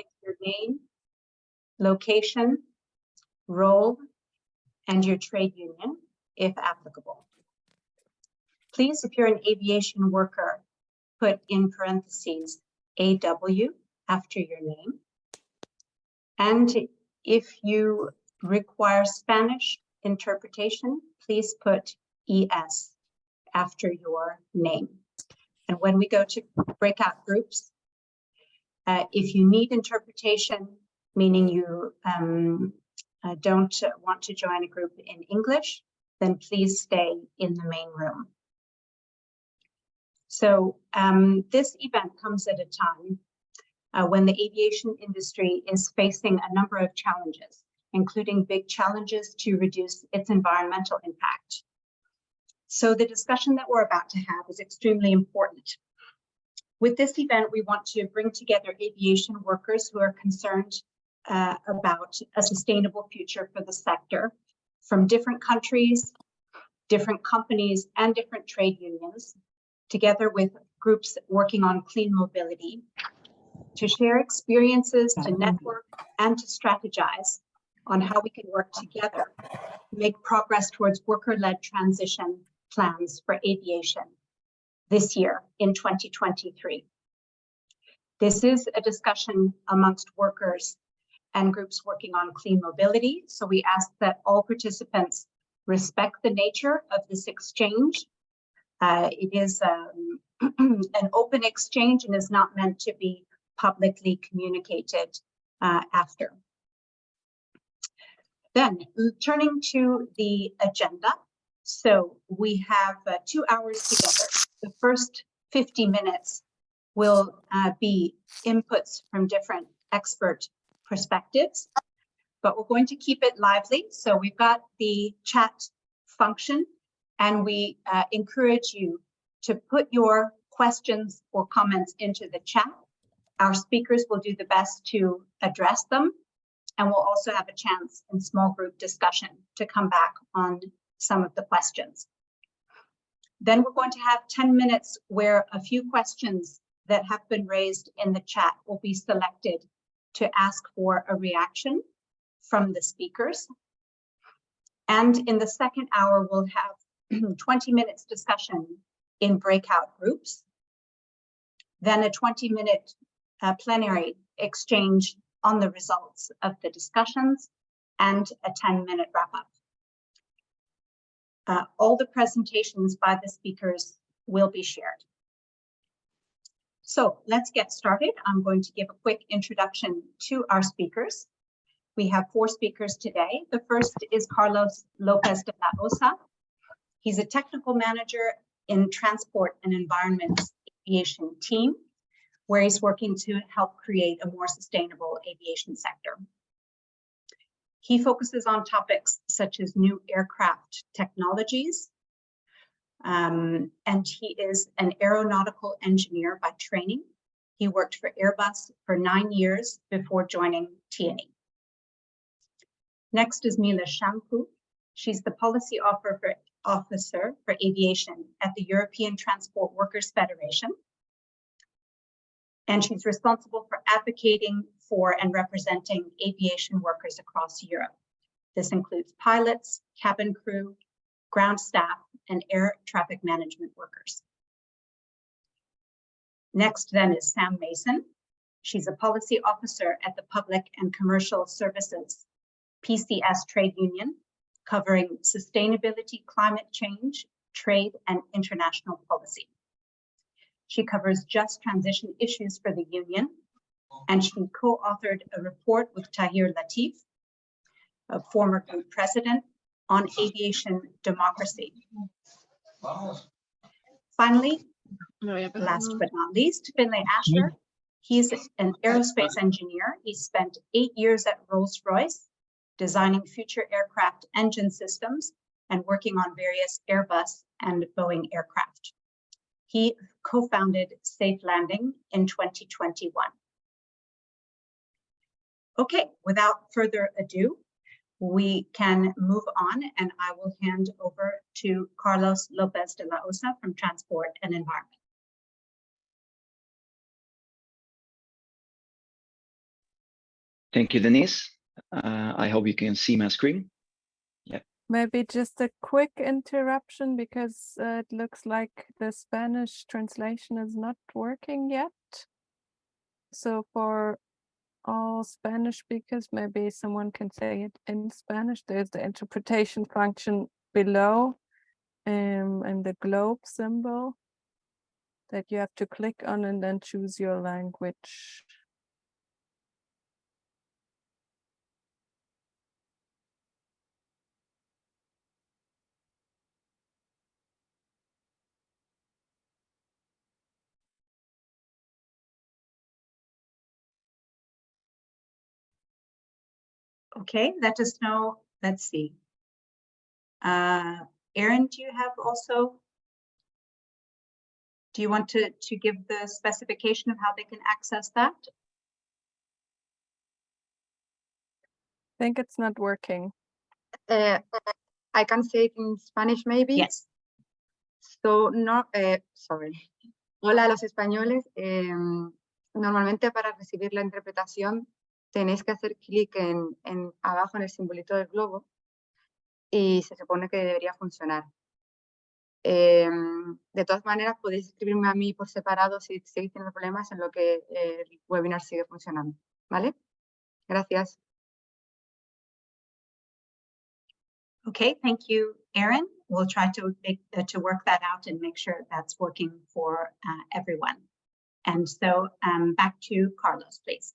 with your name, location, role, and your trade union, if applicable. Please, if you're an aviation worker, put in parentheses AW after your name. And if you require Spanish interpretation, please put ES after your name. And when we go to breakout groups, if you need interpretation, meaning you don't want to join a group in English, then please stay in the main room. So this event comes at a time when the aviation industry is facing a number of challenges, including big challenges to reduce its environmental impact. So the discussion that we're about to have is extremely important. With this event, we want to bring together aviation workers who are concerned about a sustainable future for the sector from different countries, different companies, and different trade unions, together with groups working on clean mobility, to share experiences, to network, and to strategize on how we can work together to make progress towards worker-led transition plans for aviation this year in 2023. This is a discussion amongst workers and groups working on clean mobility, so we ask that all participants respect the nature of this exchange. It is an open exchange and is not meant to be publicly communicated after. Then, turning to the agenda. So we have 2 hours together. The first 50 minutes will be inputs from different expert perspectives, but we're going to keep it lively. So we've got the chat function, and we encourage you to put your questions or comments into the chat. Our speakers will do the best to address them, and we'll also have a chance in small group discussion to come back on some of the questions. Then we're going to have 10 minutes where a few questions that have been raised in the chat will be selected to ask for a reaction from the speakers. And in the second hour, we'll have 20 minutes discussion in breakout groups, then a 20-minute plenary exchange on the results of the discussions, and a 10-minute wrap-up. All the presentations by the speakers will be shared. So let's get started. I'm going to give a quick introduction to our speakers. We have 4 speakers today. The first is Carlos Lopez de la Osa. He's a technical manager in Transport and Environment's aviation team, where he's working to help create a more sustainable aviation sector. He focuses on topics such as new aircraft technologies, and he is an aeronautical engineer by training. He worked for Airbus for 9 years before joining T&E. Next is Mila Shampu. She's the policy officer for aviation at the European Transport Workers Federation. And she's responsible for advocating for and representing aviation workers across Europe. This includes pilots, cabin crew, ground staff, and air traffic management workers. Next then is Sam Mason. She's a policy officer at the Public and Commercial Services PCS trade union, covering sustainability, climate change, trade, and international policy. She covers just transition issues for the union, and she co-authored a report with Tahir Latif, a former group president, on aviation democracy. Finally, last but not least, Finlay Asher. He's an aerospace engineer. He spent 8 years at Rolls-Royce, designing future aircraft engine systems and working on various Airbus and Boeing aircraft. He co-founded Safe Landing in 2021. Okay, without further ado, we can move on, and I will hand over to Carlos Lopez de la Osa from Transport and Environment. Thank you, Denise. I hope you can see my screen. Yeah. Maybe just a quick interruption because it looks like the Spanish translation is not working yet. So for all Spanish speakers, maybe someone can say it in Spanish. There's the interpretation function below and the globe symbol that you have to click on and then choose your language. Okay, let us know. Let's see. Erin, do you have also? Do you want to give the specification of how they can access that? I think it's not working. I can say it in Spanish, maybe. Yes. So, no, sorry. Hola a los españoles. Normalmente para recibir la interpretación tenéis que hacer clic en abajo en el simbolito del globo y se supone que debería funcionar. De todas maneras, podéis escribirme a mí por separado si seguís teniendo problemas en lo que el webinar sigue funcionando. ¿Vale? Gracias. Okay, thank you, Erin. We'll try to work that out and make sure that's working for everyone. And so back to Carlos, please.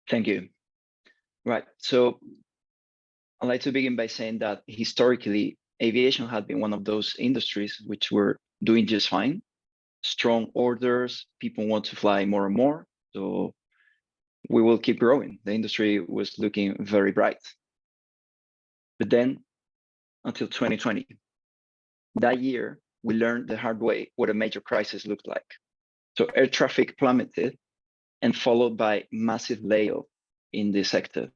Thank you. Right. So I'd like to begin by saying that historically, aviation had been one of those industries which were doing just fine. Strong orders, people want to fly more and more. So we will keep growing. The industry was looking very bright. But then until 2020, that year, we learned the hard way what a major crisis looked like. So air traffic plummeted and followed by massive layoff in the sector.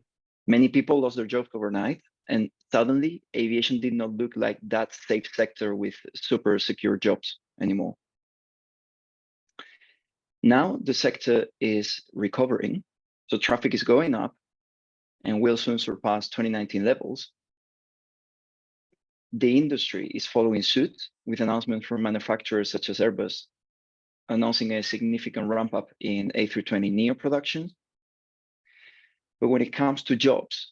Many people lost their jobs overnight, and suddenly aviation did not look like that safe sector with super secure jobs anymore. Now the sector is recovering, so traffic is going up and will soon surpass 2019 levels. The industry is following suit with announcements from manufacturers such as Airbus announcing a significant ramp up in A320neo production. But when it comes to jobs,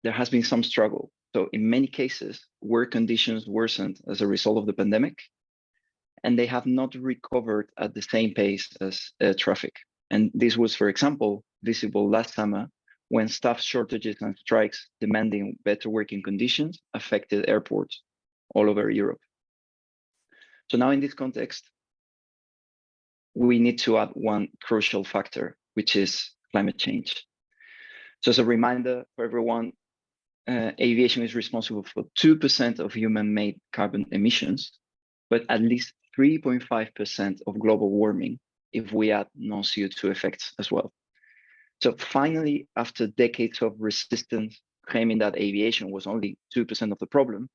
there has been some struggle. So in many cases, work conditions worsened as a result of the pandemic, and they have not recovered at the same pace as air traffic. And this was, for example, visible last summer when staff shortages and strikes demanding better working conditions affected airports all over Europe. So now in this context, we need to add one crucial factor, which is climate change. So as a reminder for everyone, aviation is responsible for 2% of human-made carbon emissions, but at least 3.5% of global warming if we add non-CO2 effects as well. So finally, after decades of resistance claiming that aviation was only 2% of the problem,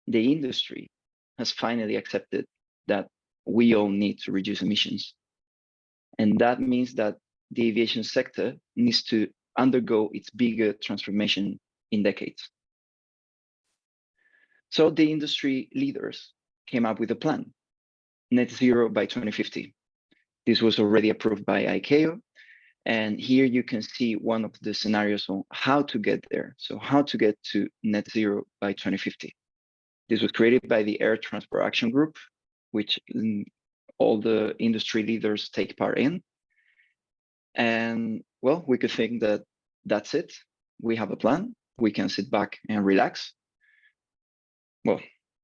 the industry has finally accepted that we all need to reduce emissions. And that means that the aviation sector needs to undergo its bigger transformation in decades. So the industry leaders came up with a plan, net zero by 2050. This was already approved by ICAO. And here you can see one of the scenarios on how to get there. So how to get to net zero by 2050. This was created by the Air Transport Action Group, which all the industry leaders take part in. And well, we could think that that's it. We have a plan. We can sit back and relax. Well,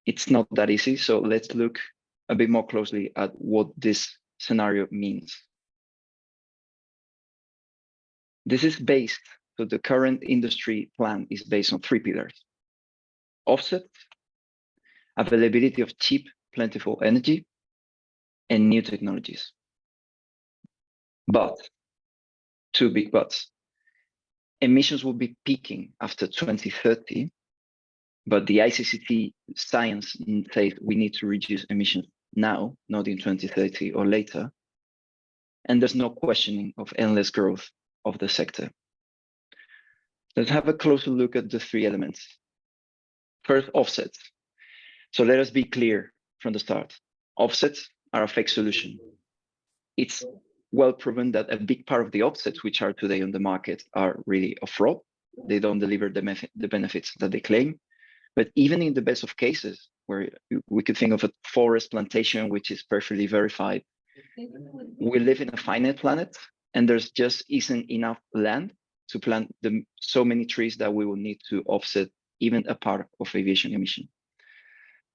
it's not that easy. So let's look a bit more closely at what this scenario means. This is based, so the current industry plan is based on 3 pillars: offset, availability of cheap, plentiful energy, and new technologies. But, 2 big buts. Emissions will be peaking after 2030, but the ICCT science says we need to reduce emissions now, not in 2030 or later. And there's no questioning of endless growth of the sector. Let's have a closer look at the three elements. First, offsets. So let us be clear from the start. Offsets are a fake solution. It's well proven that a big part of the offsets which are today on the market are really a fraud. They don't deliver the benefits that they claim. But even in the best of cases, where we could think of a forest plantation, which is perfectly verified, we live in a finite planet, and there's just isn't enough land to plant so many trees that we will need to offset even a part of aviation emission.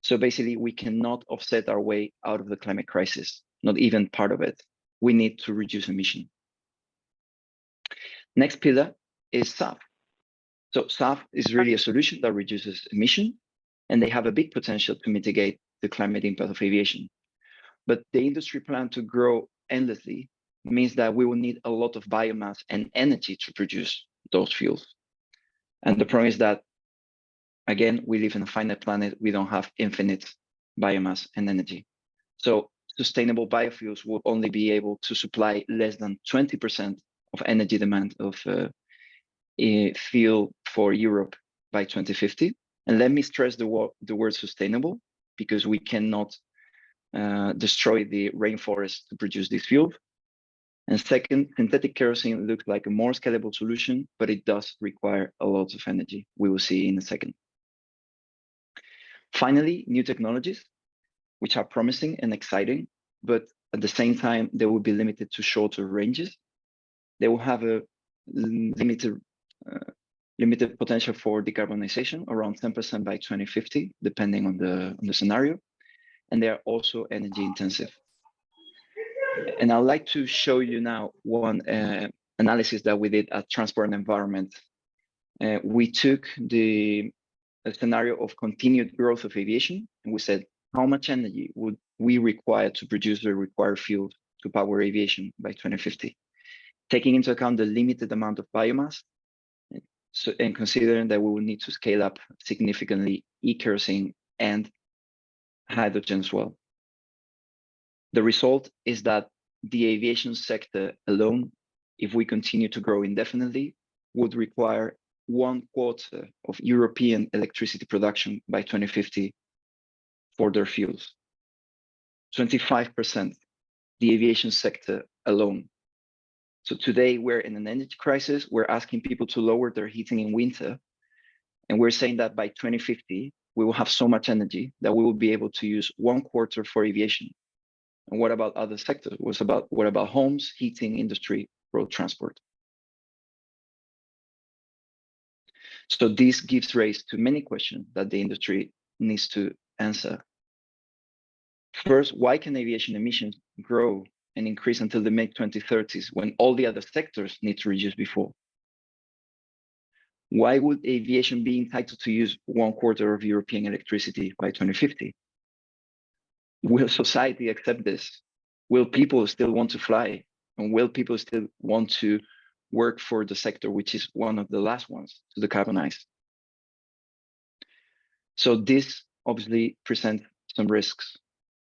So basically, we cannot offset our way out of the climate crisis, not even part of it. We need to reduce emission. Next pillar is SAF. So SAF is really a solution that reduces emission, and they have a big potential to mitigate the climate impact of aviation. But the industry plan to grow endlessly means that we will need a lot of biomass and energy to produce those fuels. And the problem is that, again, we live in a finite planet. We don't have infinite biomass and energy. So sustainable biofuels will only be able to supply less than 20% of energy demand of fuel for Europe by 2050. And let me stress the word sustainable, because we cannot destroy the rainforest to produce this fuel. And second, synthetic kerosene looks like a more scalable solution, but it does require a lot of energy. We will see in a second. Finally, new technologies, which are promising and exciting, but at the same time, they will be limited to shorter ranges. They will have a limited potential for decarbonization, around 10% by 2050, depending on the scenario. And they are also energy intensive. And I'd like to show you now one analysis that we did at Transport and Environment. We took the scenario of continued growth of aviation, and we said, how much energy would we require to produce the required fuel to power aviation by 2050? Taking into account the limited amount of biomass, and considering that we will need to scale up significantly e-kerosene and hydrogen as well. The result is that the aviation sector alone, if we continue to grow indefinitely, would require 1/4 of European electricity production by 2050 for their fuels. 25%, the aviation sector alone. So today we're in an energy crisis. We're asking people to lower their heating in winter. And we're saying that by 2050, we will have so much energy that we will be able to use 1/4 for aviation. And what about other sectors? What about homes, heating, industry, road transport? So this gives rise to many questions that the industry needs to answer. First, why can aviation emissions grow and increase until the mid-2030s when all the other sectors need to reduce before? Why would aviation be entitled to use 1/4 of European electricity by 2050? Will society accept this? Will people still want to fly? And will people still want to work for the sector, which is one of the last ones to decarbonize? So this obviously presents some risks,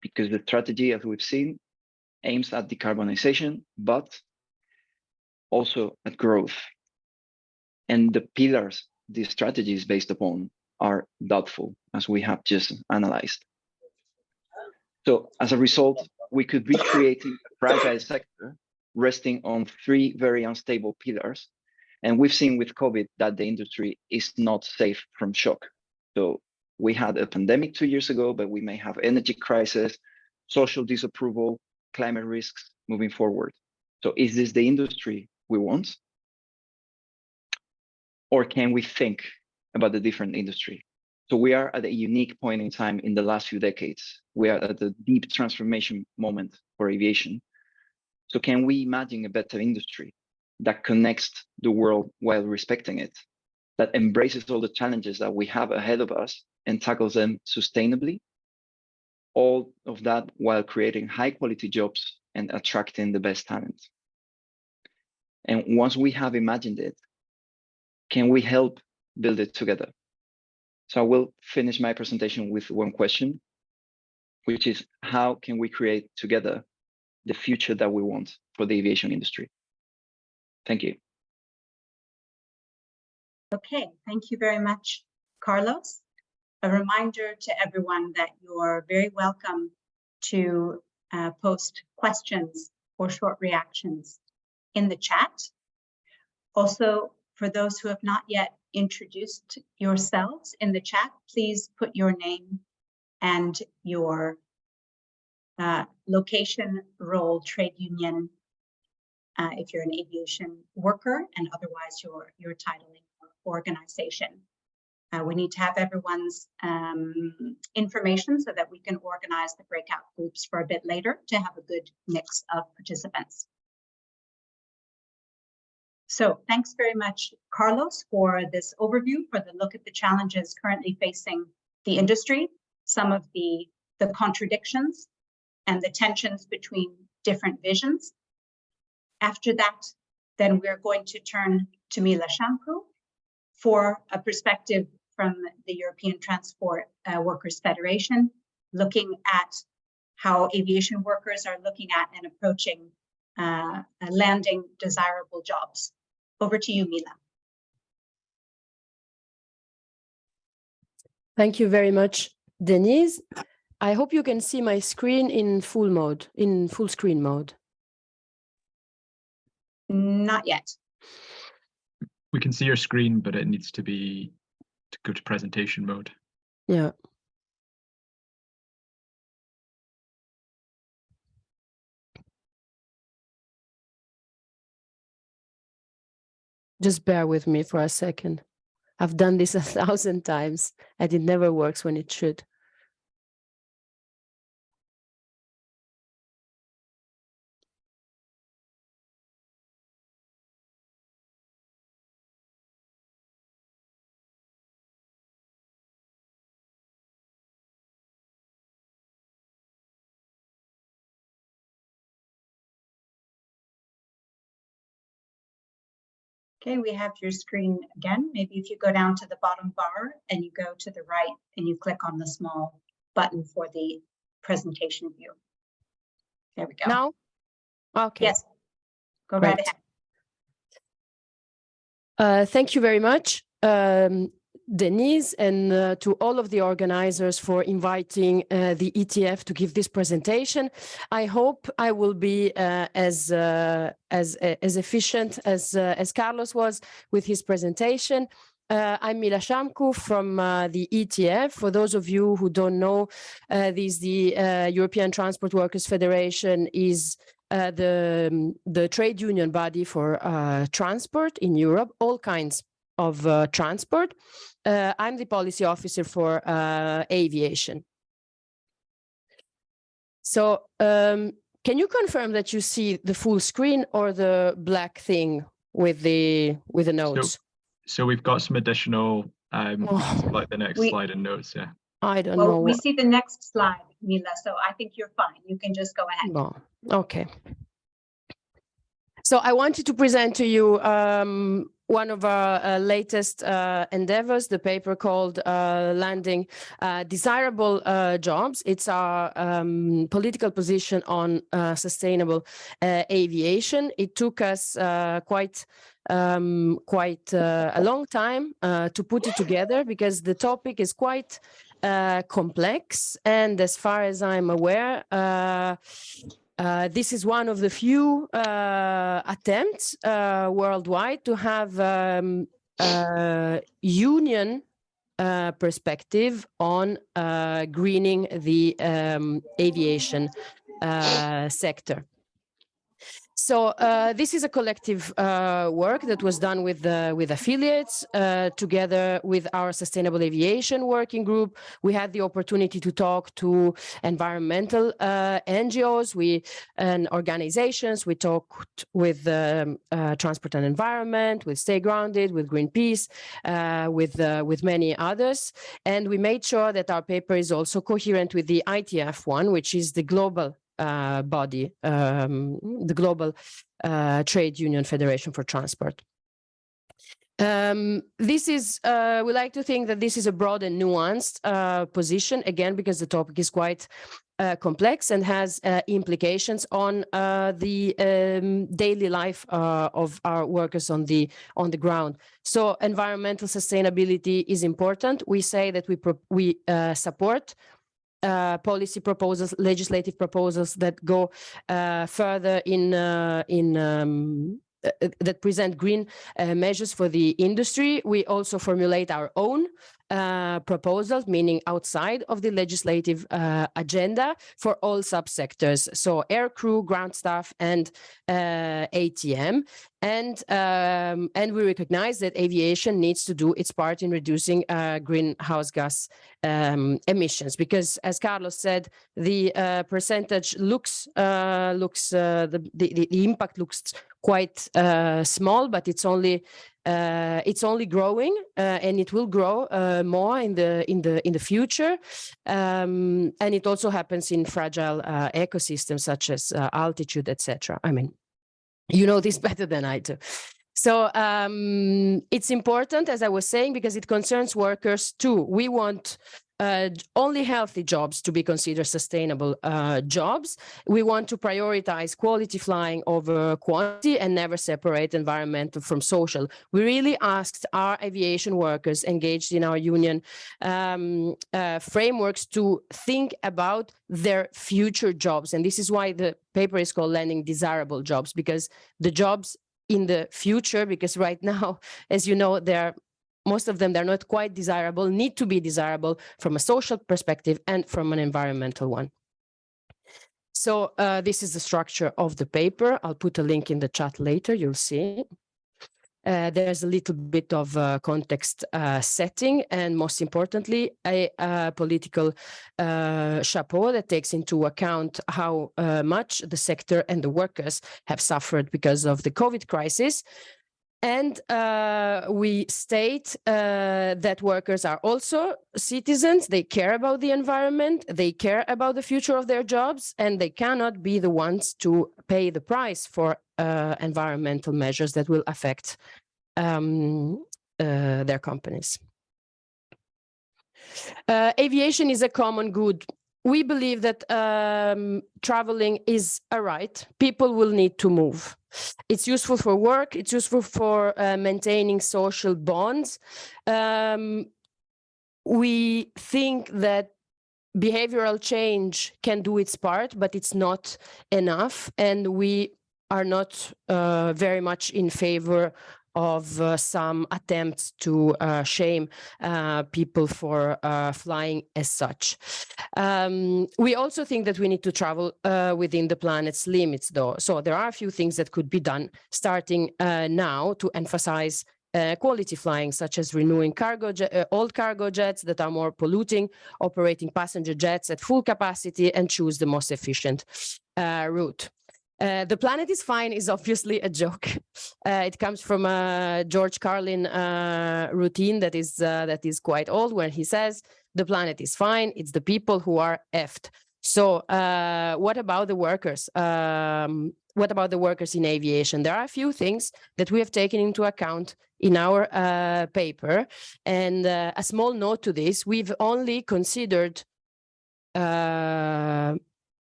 because the strategy, as we've seen, aims at decarbonization, but also at growth. And the pillars this strategy is based upon are doubtful, as we have just analyzed. So as a result, we could be creating a fragile sector resting on 3 very unstable pillars. And we've seen with COVID that the industry is not safe from shock. So we had a pandemic 2 years ago, but we may have energy crisis, social disapproval, climate risks moving forward. So is this the industry we want? Or can we think about a different industry? So we are at a unique point in time in the last few decades. We are at a deep transformation moment for aviation. So can we imagine a better industry that connects the world while respecting it, that embraces all the challenges that we have ahead of us and tackles them sustainably? All of that while creating high quality jobs and attracting the best talent. And once we have imagined it, can we help build it together? So I will finish my presentation with one question, which is, how can we create together the future that we want for the aviation industry? Thank you. Okay, thank you very much, Carlos. A reminder to everyone that you're very welcome to post questions or short reactions in the chat. Also, for those who have not yet introduced yourselves in the chat, please put your name and your location, role, trade union, if you're an aviation worker, and otherwise your title in your organization. We need to have everyone's information so that we can organize the breakout groups for a bit later to have a good mix of participants. So thanks very much, Carlos, for this overview, for the look at the challenges currently facing the industry, some of the contradictions and the tensions between different visions. After that, then we're going to turn to Mila Shamku for a perspective from the European Transport Workers Federation, looking at how aviation workers are looking at and approaching landing desirable jobs. Over to you, Mila. Thank you very much, Denise. I hope you can see my screen in full mode, in full screen mode. Not yet. We can see your screen, but it needs to go to presentation mode. Yeah. Just bear with me for a second. I've done this 1,000 times and it never works when it should. Okay, we have your screen again. Maybe if you go down to the bottom bar and you go to the right and you click on the small button for the presentation view. There we go. Now? Okay. Yes, go right ahead. Thank you very much, Denise, and to all of the organizers for inviting the ETF to give this presentation. I hope I will be as efficient as Carlos was with his presentation. I'm Mila Shamku from the ETF. For those of you who don't know, the European Transport Workers Federation is the trade union body for transport in Europe, all kinds of transport. I'm the policy officer for aviation. So can you confirm that you see the full screen or the black thing with the notes? So we've got some additional, like the next slide and notes, yeah. I don't know. We see the next slide, Mila, so I think you're fine. You can just go ahead. Oh, okay. So I wanted to present to you one of our latest endeavors, the paper called Landing Desirable Jobs. It's our political position on sustainable aviation. It took us quite a long time to put it together because the topic is quite complex, and as far as I'm aware, this is one of the few attempts worldwide to have union perspective on greening the aviation sector. So this is a collective work that was done with affiliates together with our Sustainable Aviation Working Group. We had the opportunity to talk to environmental NGOs and organizations. We talked with Transport and Environment, with Stay Grounded, with Greenpeace, with many others. And we made sure that our paper is also coherent with the ITF one, which is the global body, the Global Trade Union Federation for Transport. This is, we like to think that this is a broad and nuanced position, again, because the topic is quite complex and has implications on the daily life of our workers on the ground. So environmental sustainability is important. We say that we support policy proposals, legislative proposals that go further that present green measures for the industry. We also formulate our own proposals, meaning outside of the legislative agenda for all subsectors. So air crew, ground staff, and ATM. And we recognize that aviation needs to do its part in reducing greenhouse gas emissions, because, as Carlos said, the percentage looks the impact looks quite small, but it's only growing, and it will grow more in the future. And it also happens in fragile ecosystems such as altitude, etc. I mean, you know this better than I do. So it's important, as I was saying, because it concerns workers too. We want only healthy jobs to be considered sustainable jobs. We want to prioritize quality flying over quantity and never separate environmental from social. We really asked our aviation workers engaged in our union frameworks to think about their future jobs. And this is why the paper is called Landing Desirable Jobs, because the jobs in the future, because right now, as you know, most of them, they're not quite desirable, need to be desirable from a social perspective and from an environmental one. So this is the structure of the paper. I'll put a link in the chat later, you'll see. There's a little bit of context setting, and most importantly, a political chapeau that takes into account how much the sector and the workers have suffered because of the COVID crisis. And we state that workers are also citizens. They care about the environment, they care about the future of their jobs, and they cannot be the ones to pay the price for environmental measures that will affect their companies. Aviation is a common good. We believe that traveling is a right. People will need to move. It's useful for work. It's useful for maintaining social bonds. We think that behavioral change can do its part, but it's not enough. And we are not very much in favor of some attempts to shame people for flying as such. We also think that we need to travel within the planet's limits, though. So there are a few things that could be done starting now to emphasize quality flying, such as renewing old cargo jets that are more polluting, operating passenger jets at full capacity, and choose the most efficient route. The planet is fine is obviously a joke. It comes from a George Carlin routine that is quite old, where he says, the planet is fine, it's the people who are effed. So what about the workers? What about the workers in aviation? There are a few things that we have taken into account in our paper. And a small note to this, we've only considered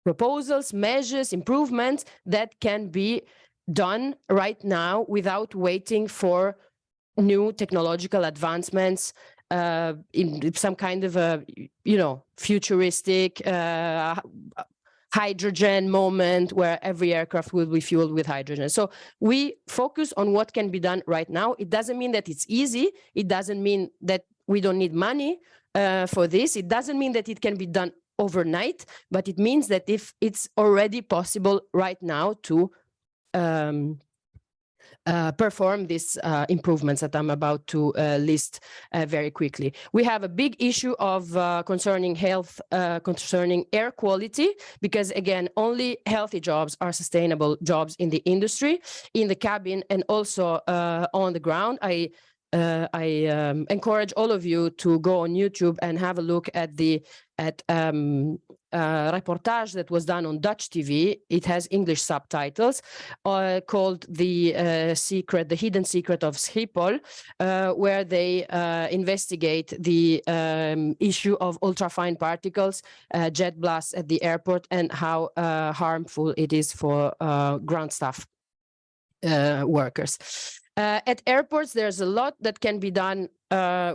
proposals, measures, improvements that can be done right now without waiting for new technological advancements in some kind of a, futuristic hydrogen moment where every aircraft will be fueled with hydrogen. So we focus on what can be done right now. It doesn't mean that it's easy. It doesn't mean that we don't need money for this. It doesn't mean that it can be done overnight, but it means that if it's already possible right now to perform these improvements that I'm about to list very quickly. We have a big issue of concerning health, concerning air quality, because again, only healthy jobs are sustainable jobs in the industry, in the cabin, and also on the ground. I encourage all of you to go on YouTube and have a look at the reportage that was done on Dutch TV. It has English subtitles called the Hidden Secret of Schiphol, where they investigate the issue of ultrafine particles, jet blasts at the airport, and how harmful it is for ground staff workers. At airports, there's a lot that can be done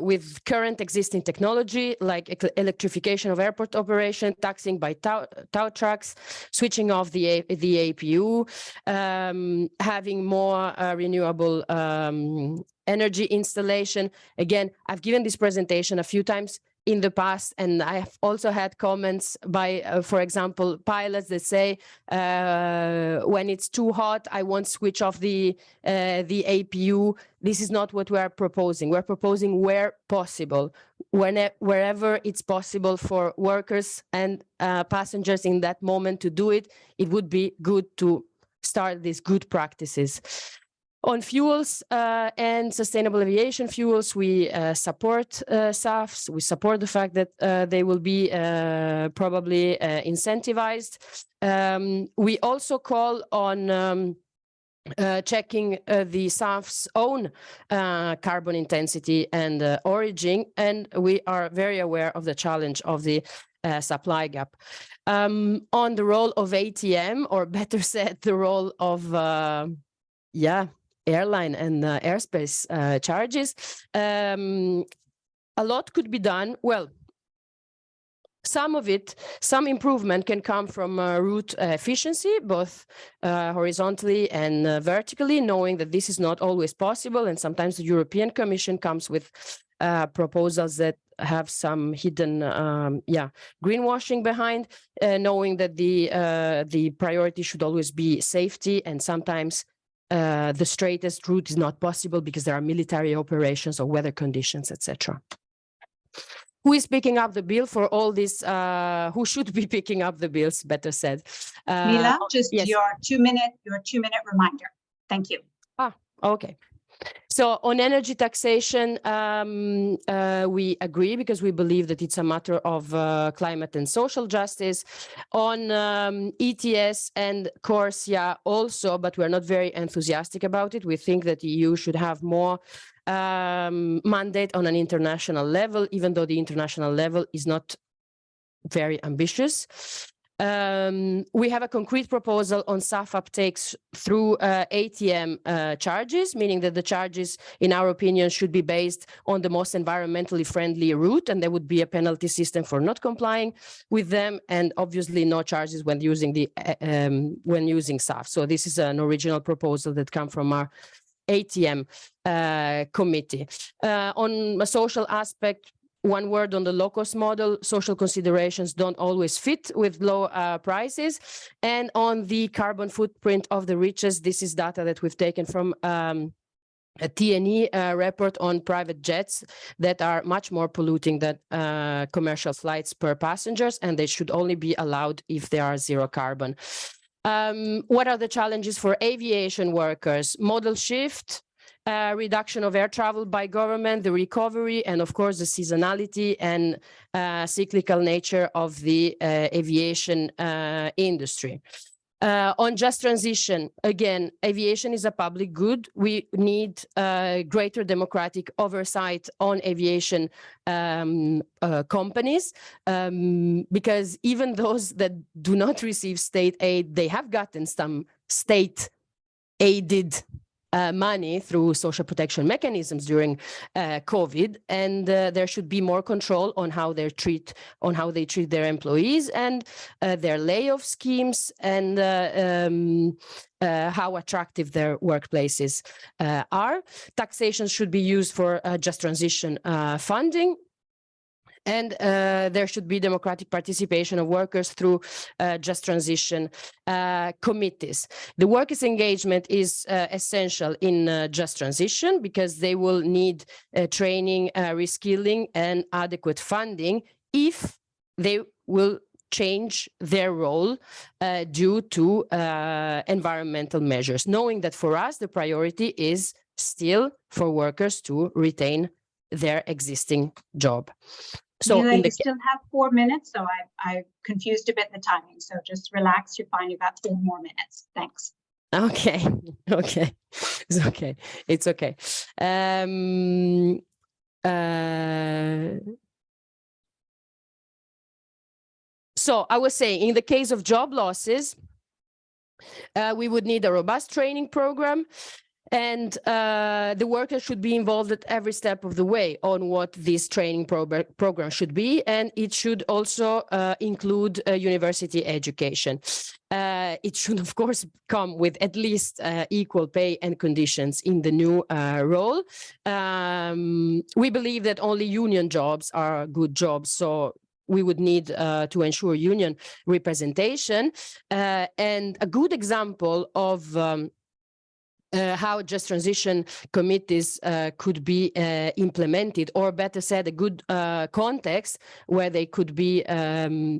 with current existing technology, like electrification of airport operation, taxing by tow trucks, switching off the APU, having more renewable energy installation. Again, I've given this presentation a few times in the past, and I have also had comments by, for example, pilots that say, when it's too hot, I won't switch off the APU. This is not what we are proposing. We're proposing where possible, wherever it's possible for workers and passengers in that moment to do it. It would be good to start these good practices. On fuels and sustainable aviation fuels, we support SAFs. We support the fact that they will be probably incentivized. We also call on checking the SAF's own carbon intensity and origin, and we are very aware of the challenge of the supply gap. On the role of ATM, or better said, the role of airline and airspace charges, a lot could be done. Well, some improvement can come from route efficiency, both horizontally and vertically, knowing that this is not always possible. And sometimes the European Commission comes with proposals that have some hidden greenwashing behind, knowing that the priority should always be safety, and sometimes the straightest route is not possible because there are military operations or weather conditions, etc. Who is picking up the bill for all this? Who should be picking up the bills, better said? Mila, just yes. your two minute reminder. Thank you. Okay. So on energy taxation, we agree because we believe that it's a matter of climate and social justice. On ETS and CORSIA also, but we're not very enthusiastic about it. We think that the EU should have more mandate on an international level, even though the international level is not very ambitious. We have a concrete proposal on SAF uptakes through ATM charges, meaning that the charges, in our opinion, should be based on the most environmentally friendly route, and there would be a penalty system for not complying with them, and obviously no charges when using SAF. So this is an original proposal that comes from our ATM committee. On a social aspect, one word on the low-cost model: social considerations don't always fit with low prices. And on the carbon footprint of the richest, this is data that we've taken from a T&E report on private jets that are much more polluting than commercial flights per passengers, and they should only be allowed if they are zero carbon. What are the challenges for aviation workers? Model shift, reduction of air travel by government, the recovery, and of course the seasonality and cyclical nature of the aviation industry. On just transition, again, aviation is a public good. We need greater democratic oversight on aviation companies, because even those that do not receive state aid, they have gotten some state-aided money through social protection mechanisms during COVID, and there should be more control on how they treat their employees and their layoff schemes, and how attractive their workplaces are. Taxation should be used for just transition funding. And there should be democratic participation of workers through just transition committees. The workers' engagement is essential in just transition because they will need training, reskilling, and adequate funding if they will change their role due to environmental measures, knowing that for us, the priority is still for workers to retain their existing job. So Mila, you still have 4 minutes, so I confused a bit the timing. So just relax, you're fine, you've got 4 more minutes. Thanks. Okay, okay, it's okay, it's okay. So I was saying, in the case of job losses, we would need a robust training program, and the worker should be involved at every step of the way on what this training program should be, and it should also include university education. It should, of course, come with at least equal pay and conditions in the new role. We believe that only union jobs are good jobs, so we would need to ensure union representation. And a good example of how just transition committees could be implemented, or better said, a good context where they could be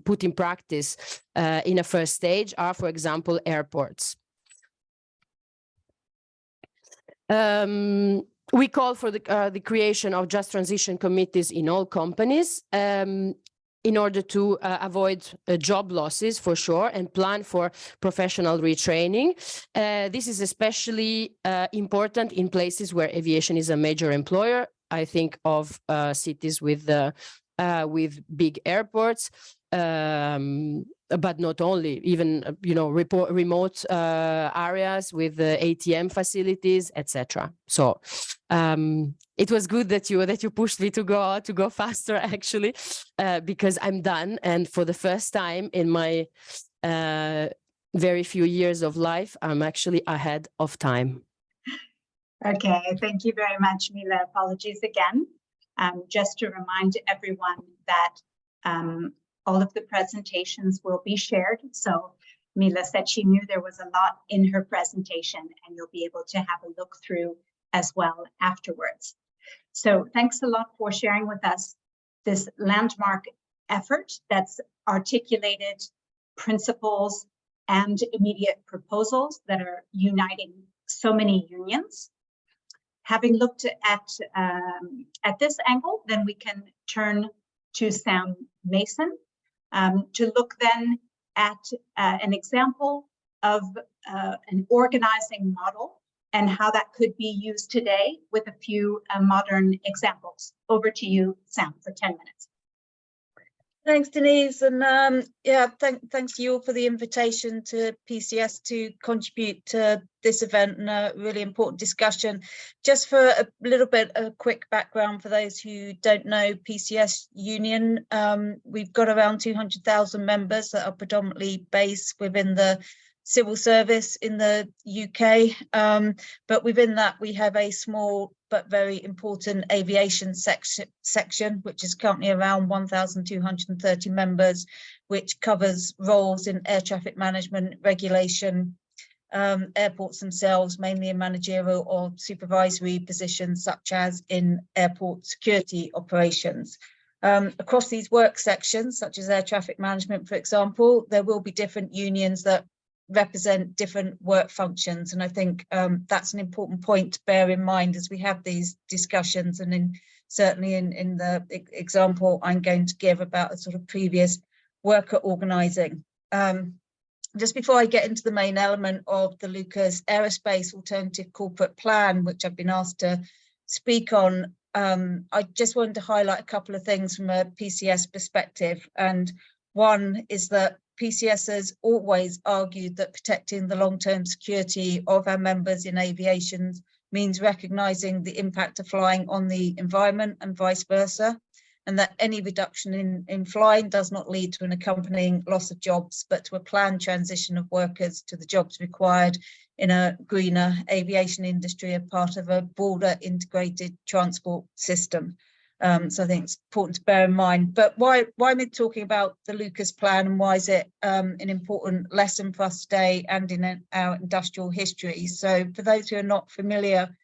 put in practice in a first stage are, for example, airports. We call for the creation of just transition committees in all companies in order to avoid job losses, for sure, and plan for professional retraining. This is especially important in places where aviation is a major employer. I think of cities with big airports, but not only, even remote areas with ATM facilities, etc. So it was good that you pushed me to go faster, actually, because I'm done, and for the first time in my very few years of life, I'm actually ahead of time. Okay, thank you very much, Mila. Apologies again. Just to remind everyone that all of the presentations will be shared. So Mila said she knew there was a lot in her presentation, and you'll be able to have a look through as well afterwards. So thanks a lot for sharing with us this landmark effort that's articulated principles and immediate proposals that are uniting so many unions. Having looked at this angle, then we can turn to Sam Mason to look then at an example of an organizing model and how that could be used today with a few modern examples. Over to you, Sam, for 10 minutes. Thanks, Denise, and yeah, thanks to you all for the invitation to PCS to contribute to this event and a really important discussion. Just for a little bit of quick background for those who don't know PCS Union, we've got around 200,000 members that are predominantly based within the civil service in the UK, but within that we have a small but very important aviation section, which is currently around 1,230 members, which covers roles in air traffic management, regulation, airports themselves, mainly in managerial or supervisory positions, such as in airport security operations. Across these work sections, such as air traffic management, for example, there will be different unions that represent different work functions, and I think that's an important point to bear in mind as we have these discussions, and certainly in the example I'm going to give about a sort of previous worker organising. Just before I get into the main element of the Lucas Aerospace Alternative Corporate Plan, which I've been asked to speak on, I just wanted to highlight a couple of things from a PCS perspective. And one is that PCS has always argued that protecting the long-term security of our members in aviation means recognising the impact of flying on the environment and vice versa, and that any reduction in flying does not lead to an accompanying loss of jobs, but to a planned transition of workers to the jobs required in a greener aviation industry as part of a broader integrated transport system. So I think it's important to bear in mind. But why am I talking about the Lucas Plan, and why is it an important lesson for us today and in our industrial history? So for those who are not familiar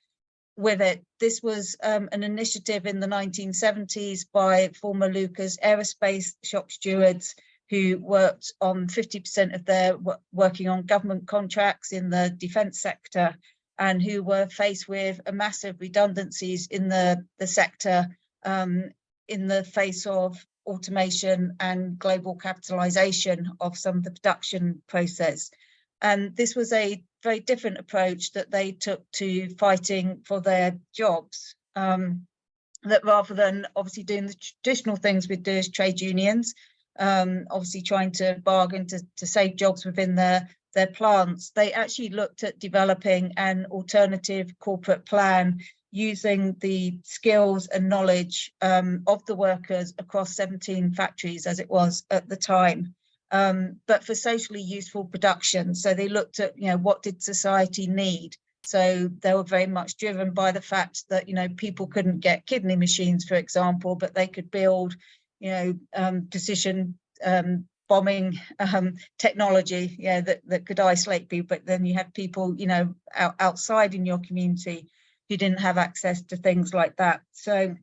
with it, this was an initiative in the 1970s by former Lucas Aerospace shop stewards who worked on 50% of their working on government contracts in the defence sector, and who were faced with a massive redundancies in the sector in the face of automation and global capitalization of some of the production process. And this was a very different approach that they took to fighting for their jobs. That rather than obviously doing the traditional things we'd do as trade unions, obviously trying to bargain to save jobs within their plants, they actually looked at developing an alternative corporate plan using the skills and knowledge of the workers across 17 factories as it was at the time, but for socially useful production. So they looked at, what did society need? So they were very much driven by the fact that, people couldn't get kidney machines, for example, but they could build, precision bombing technology, that could isolate people. But then you had people, outside in your community who didn't have access to things like that. So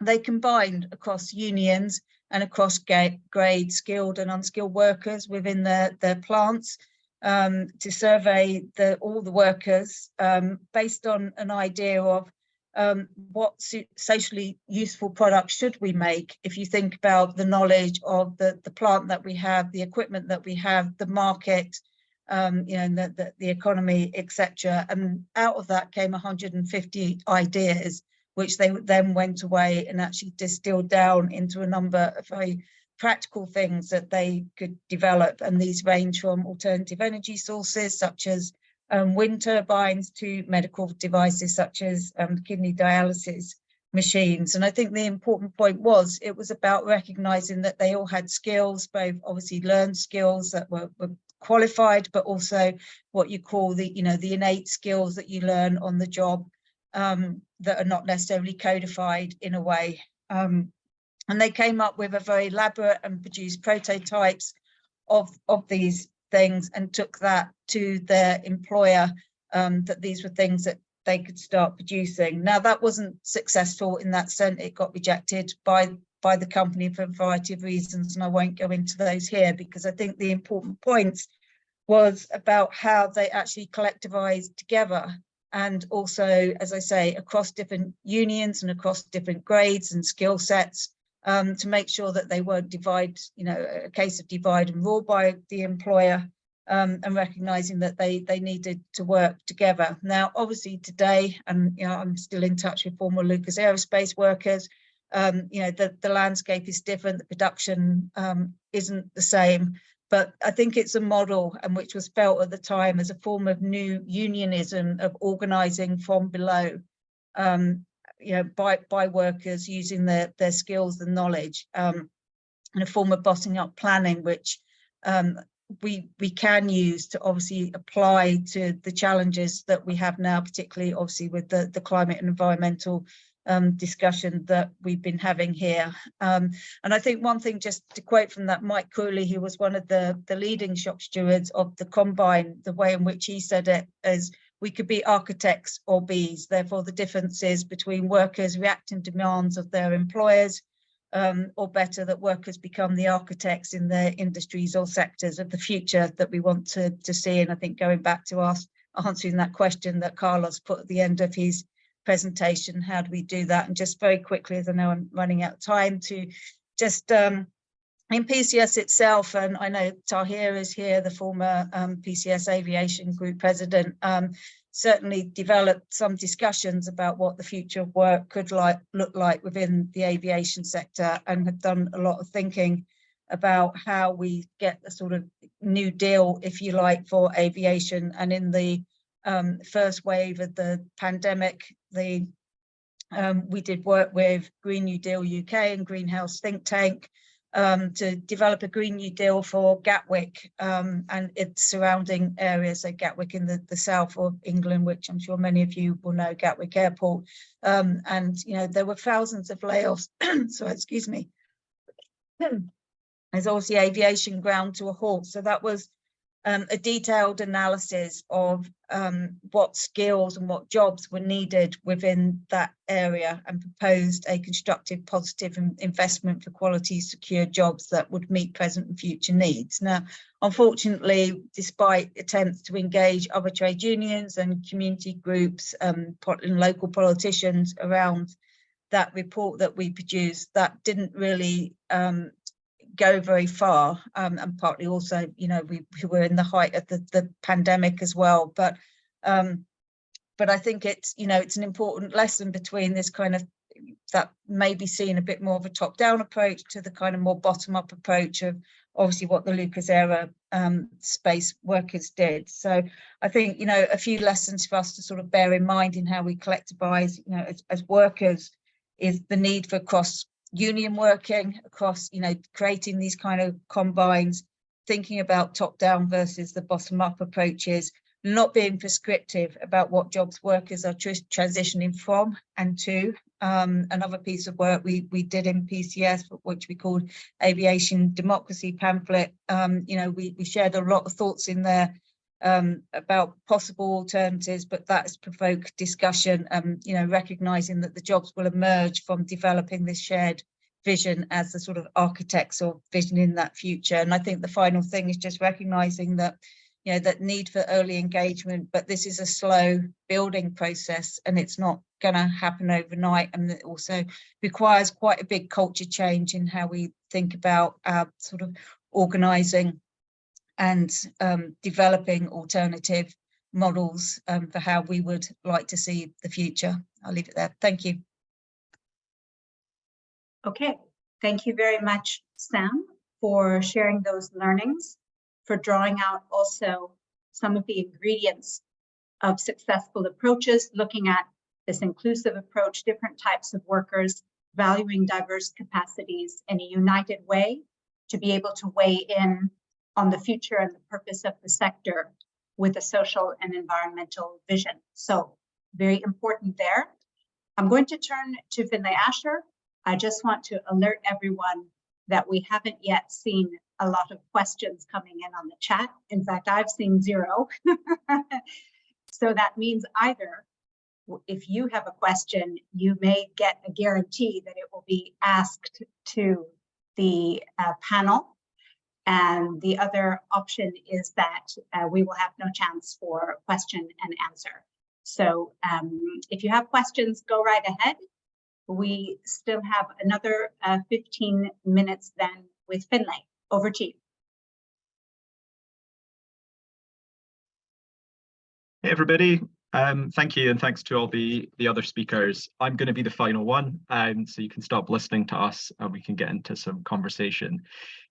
they combined across unions and across grade skilled and unskilled workers within their plants to survey all the workers based on an idea of what socially useful products should we make. If you think about the knowledge of the plant that we have, the equipment that we have, the market, the economy, etc. And out of that came 150 ideas, which they then went away and actually distilled down into a number of very practical things that they could develop. And these range from alternative energy sources such as wind turbines to medical devices such as kidney dialysis machines. And I think the important point was it was about recognizing that they all had skills, both obviously learned skills that were qualified, but also what you call the innate skills that you learn on the job that are not necessarily codified in a way. And they came up with a very elaborate and produced prototypes of these things and took that to their employer, that these were things that they could start producing. Now, that wasn't successful in that sense. It got rejected by the company for a variety of reasons, and I won't go into those here, because I think the important points was about how they actually collectivized together, and also, as I say, across different unions and across different grades and skill sets, to make sure that they weren't a case of divide and rule by the employer, and recognizing that they needed to work together. Now, obviously today, and I'm still in touch with former Lucas Aerospace workers, the landscape is different, the production isn't the same, but I think it's a model, and which was felt at the time as a form of new unionism, of organizing from below, by workers using their skills and knowledge, and a form of bottom up planning, which we can use to obviously apply to the challenges that we have now, particularly obviously with the climate and environmental discussion that we've been having here. And I think one thing, just to quote from that, Mike Cooley, who was one of the leading shop stewards of the Combine, the way in which he said it is, we could be architects or bees. Therefore, the differences between workers reacting to demands of their employers, or better, that workers become the architects in their industries or sectors of the future that we want to see. And I think going back to answering that question that Carlos put at the end of his presentation, how do we do that? And just very quickly, as I know I'm running out of time, to just in PCS itself, and I know Tahir is here, the former PCS Aviation Group President, certainly developed some discussions about what the future of work could look like within the aviation sector, and have done a lot of thinking about how we get the sort of new deal, if you like, for aviation. And in the first wave of the pandemic, we did work with Green New Deal UK and Greenhouse think tank to develop a Green New Deal for Gatwick and its surrounding areas, so Gatwick in the south of England, which I'm sure many of you will know, Gatwick Airport. And there were thousands of layoffs, so excuse me. There's obviously aviation ground to a halt, so that was a detailed analysis of what skills and what jobs were needed within that area, and proposed a constructive, positive investment for quality, secure jobs that would meet present and future needs. Now, unfortunately, despite attempts to engage other trade unions and community groups and local politicians around that report that we produced, that didn't really go very far, and partly also, you know, we were in the height of the pandemic as well, but I think it's, you know, it's an important lesson between this kind of, that may be seen a bit more of a top-down approach to the kind of more bottom-up approach of obviously what the Lucas era space workers did. So I think, you know, a few lessons for us to sort of bear in mind in how we collectivise, you know, as workers, is the need for cross-union working across, you know, creating these kind of combines, thinking about top-down versus the bottom-up approaches, not being prescriptive about what jobs workers are transitioning from and to. Another piece of work we did in PCS, which we called Aviation Democracy pamphlet, you know, we shared a lot of thoughts in there about possible alternatives, but that has provoked discussion, you know, recognising that the jobs will emerge from developing this shared vision as the sort of architects of vision in that future. And I think the final thing is just recognising that, you know, that need for early engagement, but this is a slow building process and it's not going to happen overnight, and it also requires quite a big culture change in how we think about sort of organising and developing alternative models for how we would like to see the future. I'll leave it there. Thank you. Okay, thank you very much, Sam, for sharing those learnings, for drawing out also some of the ingredients of successful approaches, looking at this inclusive approach, different types of workers, valuing diverse capacities in a united way to be able to weigh in on the future and the purpose of the sector with a social and environmental vision. So very important there. I'm going to turn to Finlay Asher. I just want to alert everyone that we haven't yet seen a lot of questions coming in on the chat. In fact, I've seen 0. So that means either if you have a question, you may get a guarantee that it will be asked to the panel. And the other option is that we will have no chance for question and answer. So if you have questions, go right ahead. We still have another 15 minutes then with Finlay. Over to you. Hey everybody, thank you, and thanks to all the other speakers. I'm going to be the final one, so you can stop listening to us and we can get into some conversation.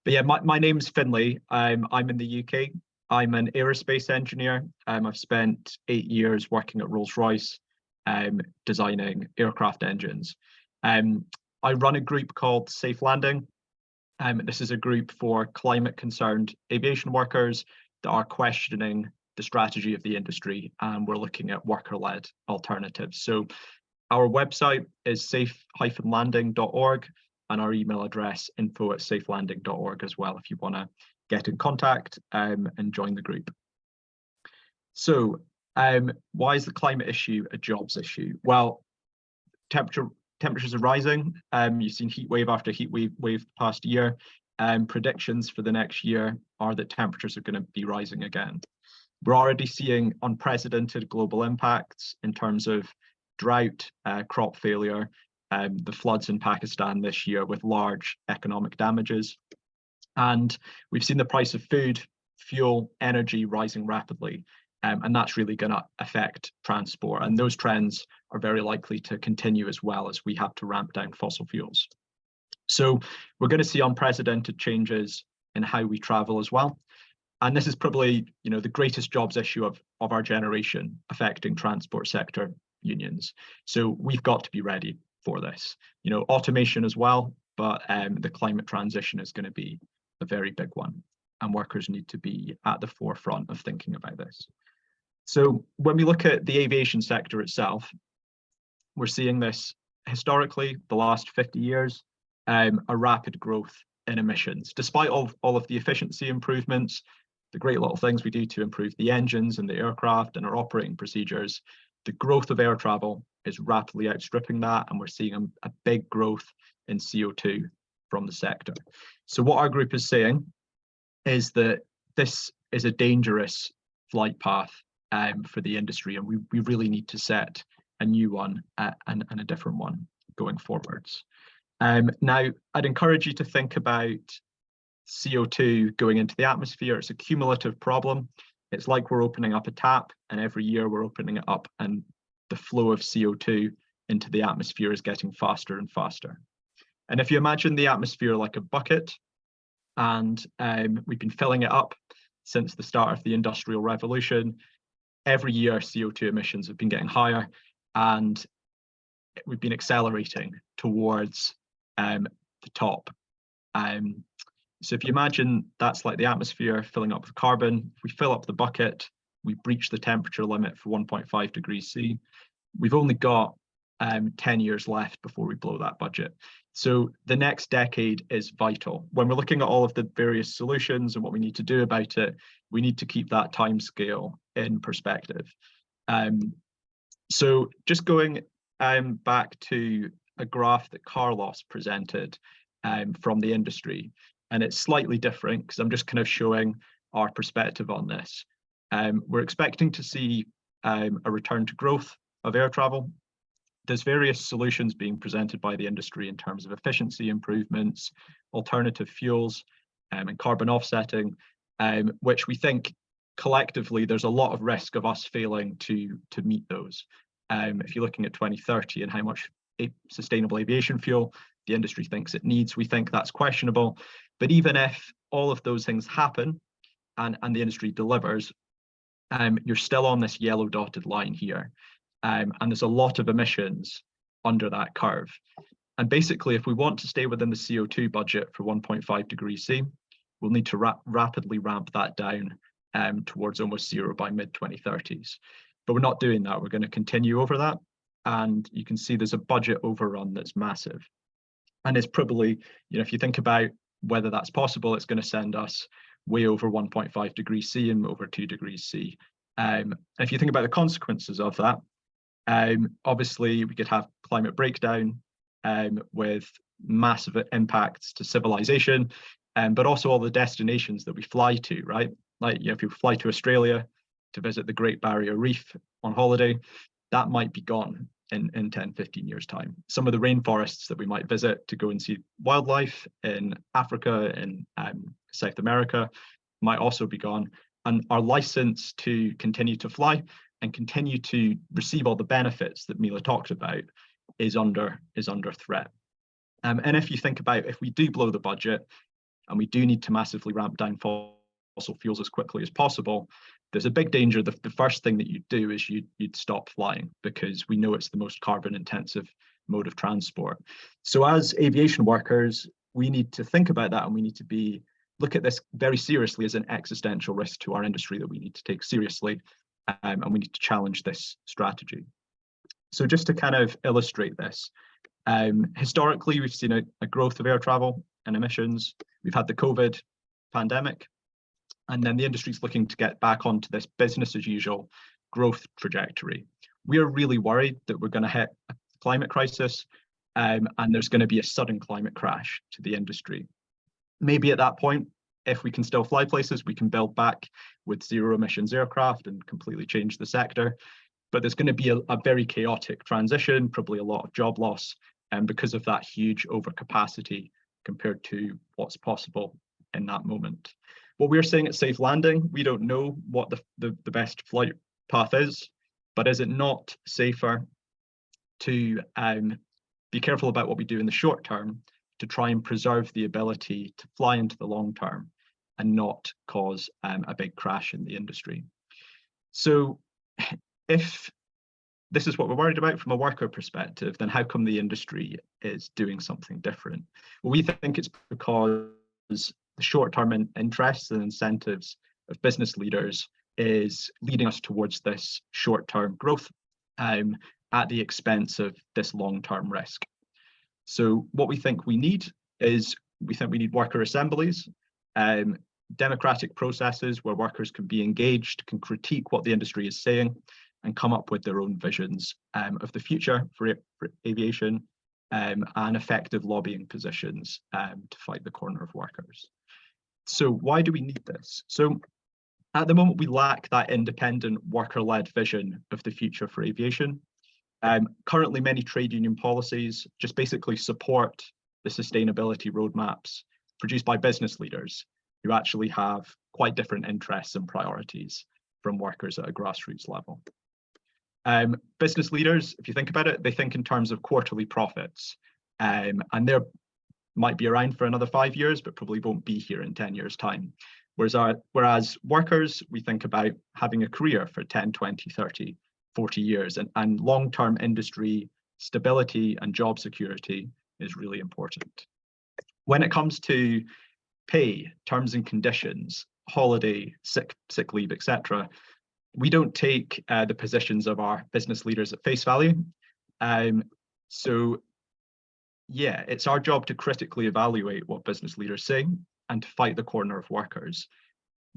But yeah, my name's Finlay. I'm in the UK. I'm an aerospace engineer. I've spent 8 years working at Rolls-Royce, designing aircraft engines. I run a group called Safe Landing. This is a group for climate-concerned aviation workers that are questioning the strategy of the industry, and we're looking at worker-led alternatives. So our website is safe-landing.org, and our email address info@safelanding.org as well if you want to get in contact and join the group. So why is the climate issue a jobs issue? Well, temperatures are rising. You've seen heat wave after heat wave past year. Predictions for the next year are that temperatures are going to be rising again. We're already seeing unprecedented global impacts in terms of drought, crop failure, the floods in Pakistan this year with large economic damages. And we've seen the price of food, fuel, energy rising rapidly. And that's really going to affect transport. And those trends are very likely to continue as well as we have to ramp down fossil fuels. So we're going to see unprecedented changes in how we travel as well. And this is probably, you know, the greatest jobs issue of our generation affecting transport sector unions. So we've got to be ready for this. You know, automation as well, but the climate transition is going to be a very big one. And workers need to be at the forefront of thinking about this. So when we look at the aviation sector itself, we're seeing this historically, the last 50 years, a rapid growth in emissions. Despite all of the efficiency improvements, the great little things we do to improve the engines and the aircraft and our operating procedures, the growth of air travel is rapidly outstripping that, and we're seeing a big growth in CO2 from the sector. So what our group is saying is that this is a dangerous flight path for the industry, and we really need to set a new one and a different one going forwards. Now, I'd encourage you to think about CO2 going into the atmosphere. It's a cumulative problem. It's like we're opening up a tap, and every year we're opening it up, and the flow of CO2 into the atmosphere is getting faster and faster. And if you imagine the atmosphere like a bucket, and we've been filling it up since the start of the Industrial Revolution, every year CO2 emissions have been getting higher, and we've been accelerating towards the top. So if you imagine that's like the atmosphere filling up with carbon, if we fill up the bucket, we breach the temperature limit for 1.5 degrees C. We've only got 10 years left before we blow that budget. So the next decade is vital. When we're looking at all of the various solutions and what we need to do about it, we need to keep that timescale in perspective. So just going back to a graph that Carlos presented from the industry, and it's slightly different because I'm just kind of showing our perspective on this. We're expecting to see a return to growth of air travel. There's various solutions being presented by the industry in terms of efficiency improvements, alternative fuels, and carbon offsetting, which we think collectively there's a lot of risk of us failing to meet those. If you're looking at 2030 and how much sustainable aviation fuel the industry thinks it needs, we think that's questionable. But even if all of those things happen and the industry delivers, you're still on this yellow dotted line here. And there's a lot of emissions under that curve. And basically, if we want to stay within the CO2 budget for 1.5 degrees C, we'll need to rapidly ramp that down towards almost zero by mid-2030s. But we're not doing that. We're going to continue over that. And you can see there's a budget overrun that's massive. And it's probably, if you think about whether that's possible, it's going to send us way over 1.5 degrees C and over 2 degrees C. And if you think about the consequences of that, obviously we could have climate breakdown with massive impacts to civilization, but also all the destinations that we fly to, right? Like, if you fly to Australia to visit the Great Barrier Reef on holiday, that might be gone in 10, 15 years time. Some of the rainforests that we might visit to go and see wildlife in Africa and South America might also be gone. And our license to continue to fly and continue to receive all the benefits that Mila talked about is under threat. And if you think about, if we do blow the budget and we do need to massively ramp down fossil fuels as quickly as possible, there's a big danger. The first thing that you'd do is you'd stop flying, because we know it's the most carbon intensive mode of transport. So as aviation workers, we need to think about that, and we need to look at this very seriously as an existential risk to our industry that we need to take seriously, and we need to challenge this strategy. So just to kind of illustrate this, historically, we've seen a growth of air travel and emissions. We've had the COVID pandemic, and then the industry's looking to get back onto this business as usual growth trajectory. We are really worried that we're going to hit a climate crisis, and there's going to be a sudden climate crash to the industry. Maybe at that point, if we can still fly places, we can build back with zero emissions aircraft and completely change the sector. But there's going to be a very chaotic transition, probably a lot of job loss, and because of that huge overcapacity compared to what's possible in that moment. What we're saying at Safe Landing, we don't know what the best flight path is, but is it not safer to be careful about what we do in the short term to try and preserve the ability to fly into the long term and not cause a big crash in the industry? So if this is what we're worried about from a worker perspective, then how come the industry is doing something different? Well, we think it's because the short-term interests and incentives of business leaders is leading us towards this short-term growth at the expense of this long-term risk. So what we think we need is, we think we need worker assemblies. democratic processes where workers can be engaged, can critique what the industry is saying, and come up with their own visions of the future for aviation, and effective lobbying positions to fight the corner of workers. So why do we need this? So at the moment, we lack that independent worker-led vision of the future for aviation. Currently, many trade union policies just basically support the sustainability roadmaps produced by business leaders who actually have quite different interests and priorities from workers at a grassroots level. Business leaders, if you think about it, they think in terms of quarterly profits, and they might be around for another 5 years, but probably won't be here in 10 years' time. Whereas workers, we think about having a career for 10, 20, 30, 40 years, and long-term industry stability and job security is really important. When it comes to pay, terms and conditions, holiday, sick leave, etc., we don't take the positions of our business leaders at face value. So yeah, it's our job to critically evaluate what business leaders say and to fight the corner of workers,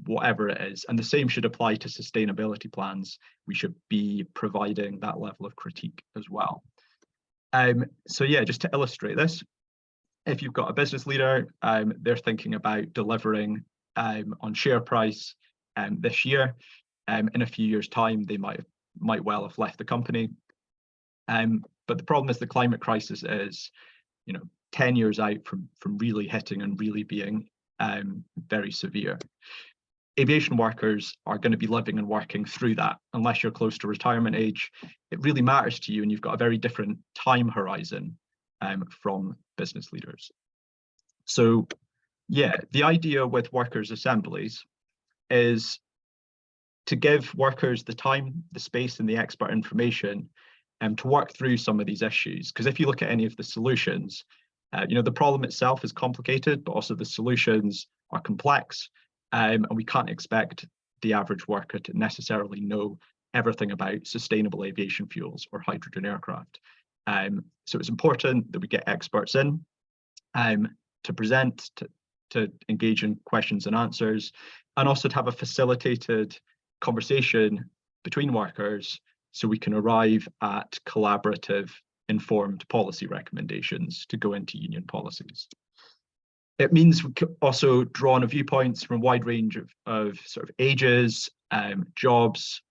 whatever it is. And the same should apply to sustainability plans. We should be providing that level of critique as well. So yeah, just to illustrate this, if you've got a business leader, they're thinking about delivering on share price this year. In a few years' time, they might well have left the company. But the problem is the climate crisis is, 10 years out from really hitting and really being very severe. Aviation workers are going to be living and working through that. Unless you're close to retirement age, it really matters to you, and you've got a very different time horizon from business leaders. So yeah, the idea with Workers Assemblies is to give workers the time, the space, and the expert information to work through some of these issues. Because if you look at any of the solutions, the problem itself is complicated, but also the solutions are complex, and we can't expect the average worker to necessarily know everything about sustainable aviation fuels or hydrogen aircraft. So it's important that we get experts in to present, to engage in questions and answers, and also to have a facilitated conversation between workers so we can arrive at collaborative, informed policy recommendations to go into union policies. It means we can also draw on viewpoints from a wide range of sort of ages, jobs,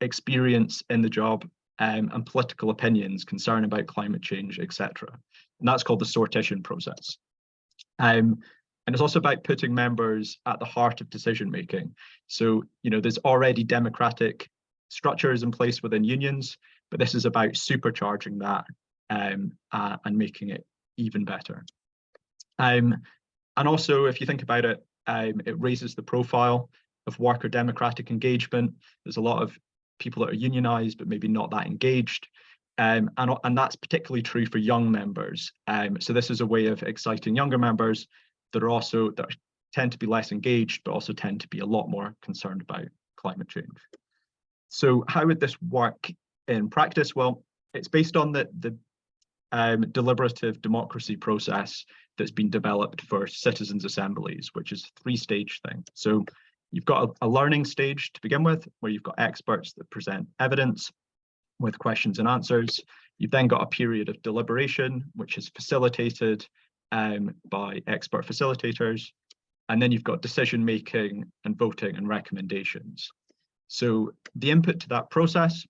experience in the job, and political opinions, concern about climate change, etc. And that's called the sortition process. And it's also about putting members at the heart of decision making. So, there's already democratic structures in place within unions, but this is about supercharging that and making it even better. And also, if you think about it, it raises the profile of worker democratic engagement. There's a lot of people that are unionized, but maybe not that engaged. And that's particularly true for young members. So this is a way of exciting younger members that tend to be less engaged, but also tend to be a lot more concerned about climate change. So how would this work in practice? Well, it's based on the deliberative democracy process that's been developed for Citizen Assemblies, which is a 3-stage thing. So you've got a learning stage to begin with, where you've got experts that present evidence with questions and answers. You've then got a period of deliberation, which is facilitated by expert facilitators. And then you've got decision making and voting and recommendations. So the input to that process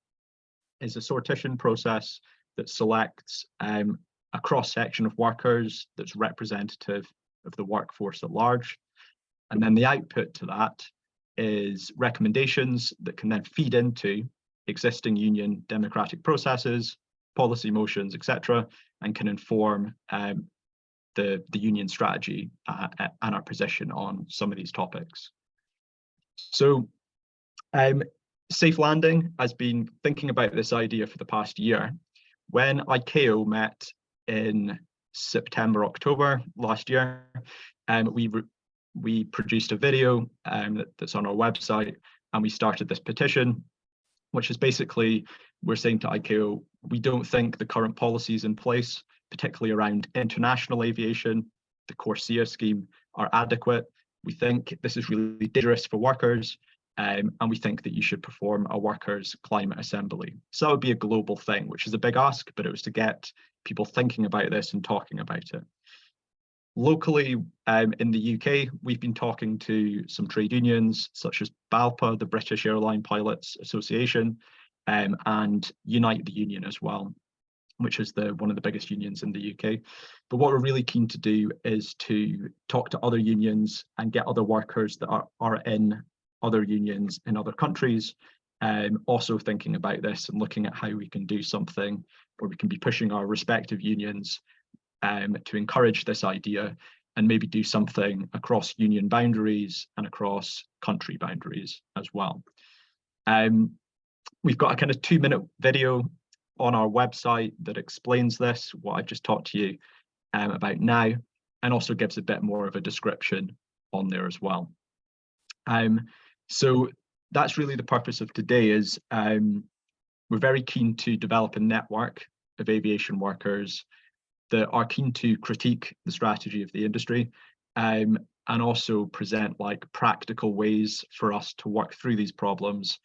is a sortition process that selects a cross-section of workers that's representative of the workforce at large. And then the output to that is recommendations that can then feed into existing union democratic processes, policy motions, etc., and can inform the union strategy and our position on some of these topics. So Safe Landing has been thinking about this idea for the past year. When ICAO met in September, October last year, we produced a video that's on our website, and we started this petition, which is basically, we're saying to ICAO, we don't think the current policies in place, particularly around international aviation, the CORSIA scheme, are adequate, We think this is really dangerous for workers, and we think that you should perform a workers' climate assembly. So that would be a global thing, which is a big ask, but it was to get people thinking about this and talking about it. Locally, in the UK, we've been talking to some trade unions such as BALPA, the British Airline Pilots Association, and Unite the Union as well, which is one of the biggest unions in the UK. But what we're really keen to do is to talk to other unions and get other workers that are in other unions in other countries, also thinking about this and looking at how we can do something where we can be pushing our respective unions to encourage this idea and maybe do something across union boundaries and across country boundaries as well. We've got a kind of 2-minute video on our website that explains this, what I've just talked to you about now, and also gives a bit more of a description on there as well. So that's really the purpose of today. Is we're very keen to develop a network of aviation workers that are keen to critique the strategy of the industry, and also present like practical ways for us to work through these problems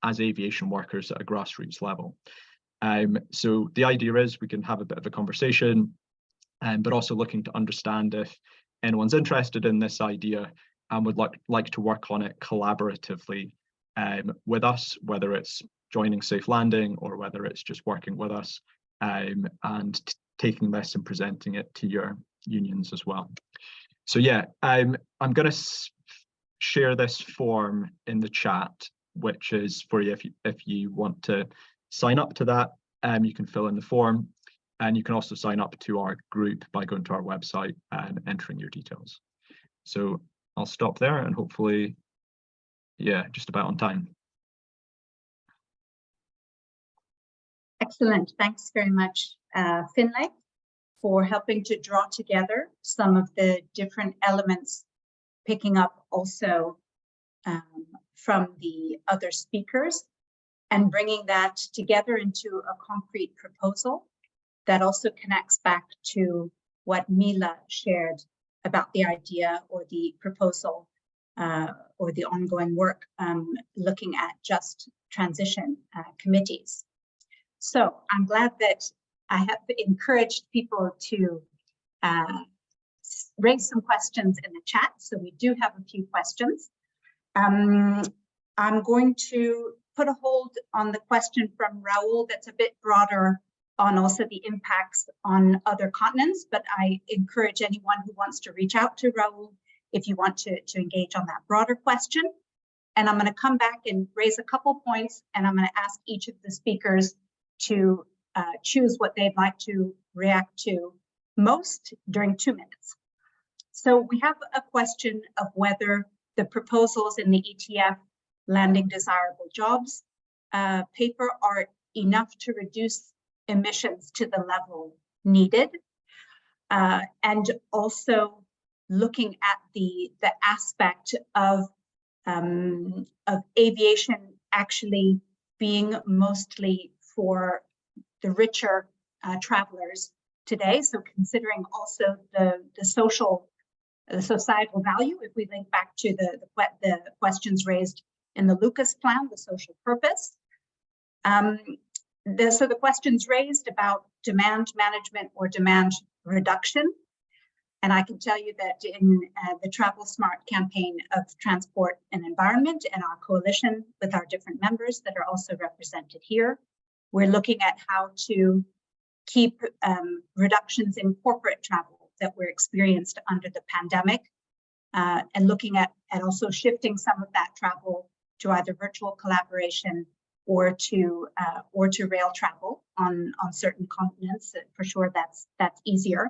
as aviation workers at a grassroots level. So the idea is we can have a bit of a conversation, but also looking to understand if anyone's interested in this idea and would like to work on it collaboratively with us, whether it's joining Safe Landing or whether it's just working with us and taking this and presenting it to your unions as well. So yeah, I'm going to share this form in the chat, which is for you if you want to sign up to that. You can fill in the form, and you can also sign up to our group by going to our website and entering your details. So I'll stop there, and hopefully, yeah, just about on time. Excellent. Thanks very much, Finlay, for helping to draw together some of the different elements, picking up also from the other speakers and bringing that together into a concrete proposal that also connects back to what Mila shared about the idea or the proposal or the ongoing work looking at just transition committees. So I'm glad that I have encouraged people to raise some questions in the chat. So we do have a few questions. I'm going to put a hold on the question from Raul that's a bit broader on also the impacts on other continents, but I encourage anyone who wants to reach out to Raul if you want to engage on that broader question. And I'm going to come back and raise a couple points, and I'm going to ask each of the speakers to choose what they'd like to react to most during 2 minutes. So we have a question of whether the proposals in the ETF Landing Desirable Jobs paper are enough to reduce emissions to the level needed, and also looking at the aspect of aviation actually being mostly for the richer travelers today. So considering also the societal value, if we link back to the questions raised in the Lucas plan, the social purpose. So the questions raised about demand management or demand reduction. And I can tell you that in the Travel Smart campaign of Transport and Environment and our coalition with our different members that are also represented here, we're looking at how to keep reductions in corporate travel that were experienced under the pandemic, and looking at also shifting some of that travel to either virtual collaboration or to rail travel on certain continents. For sure, that's easier.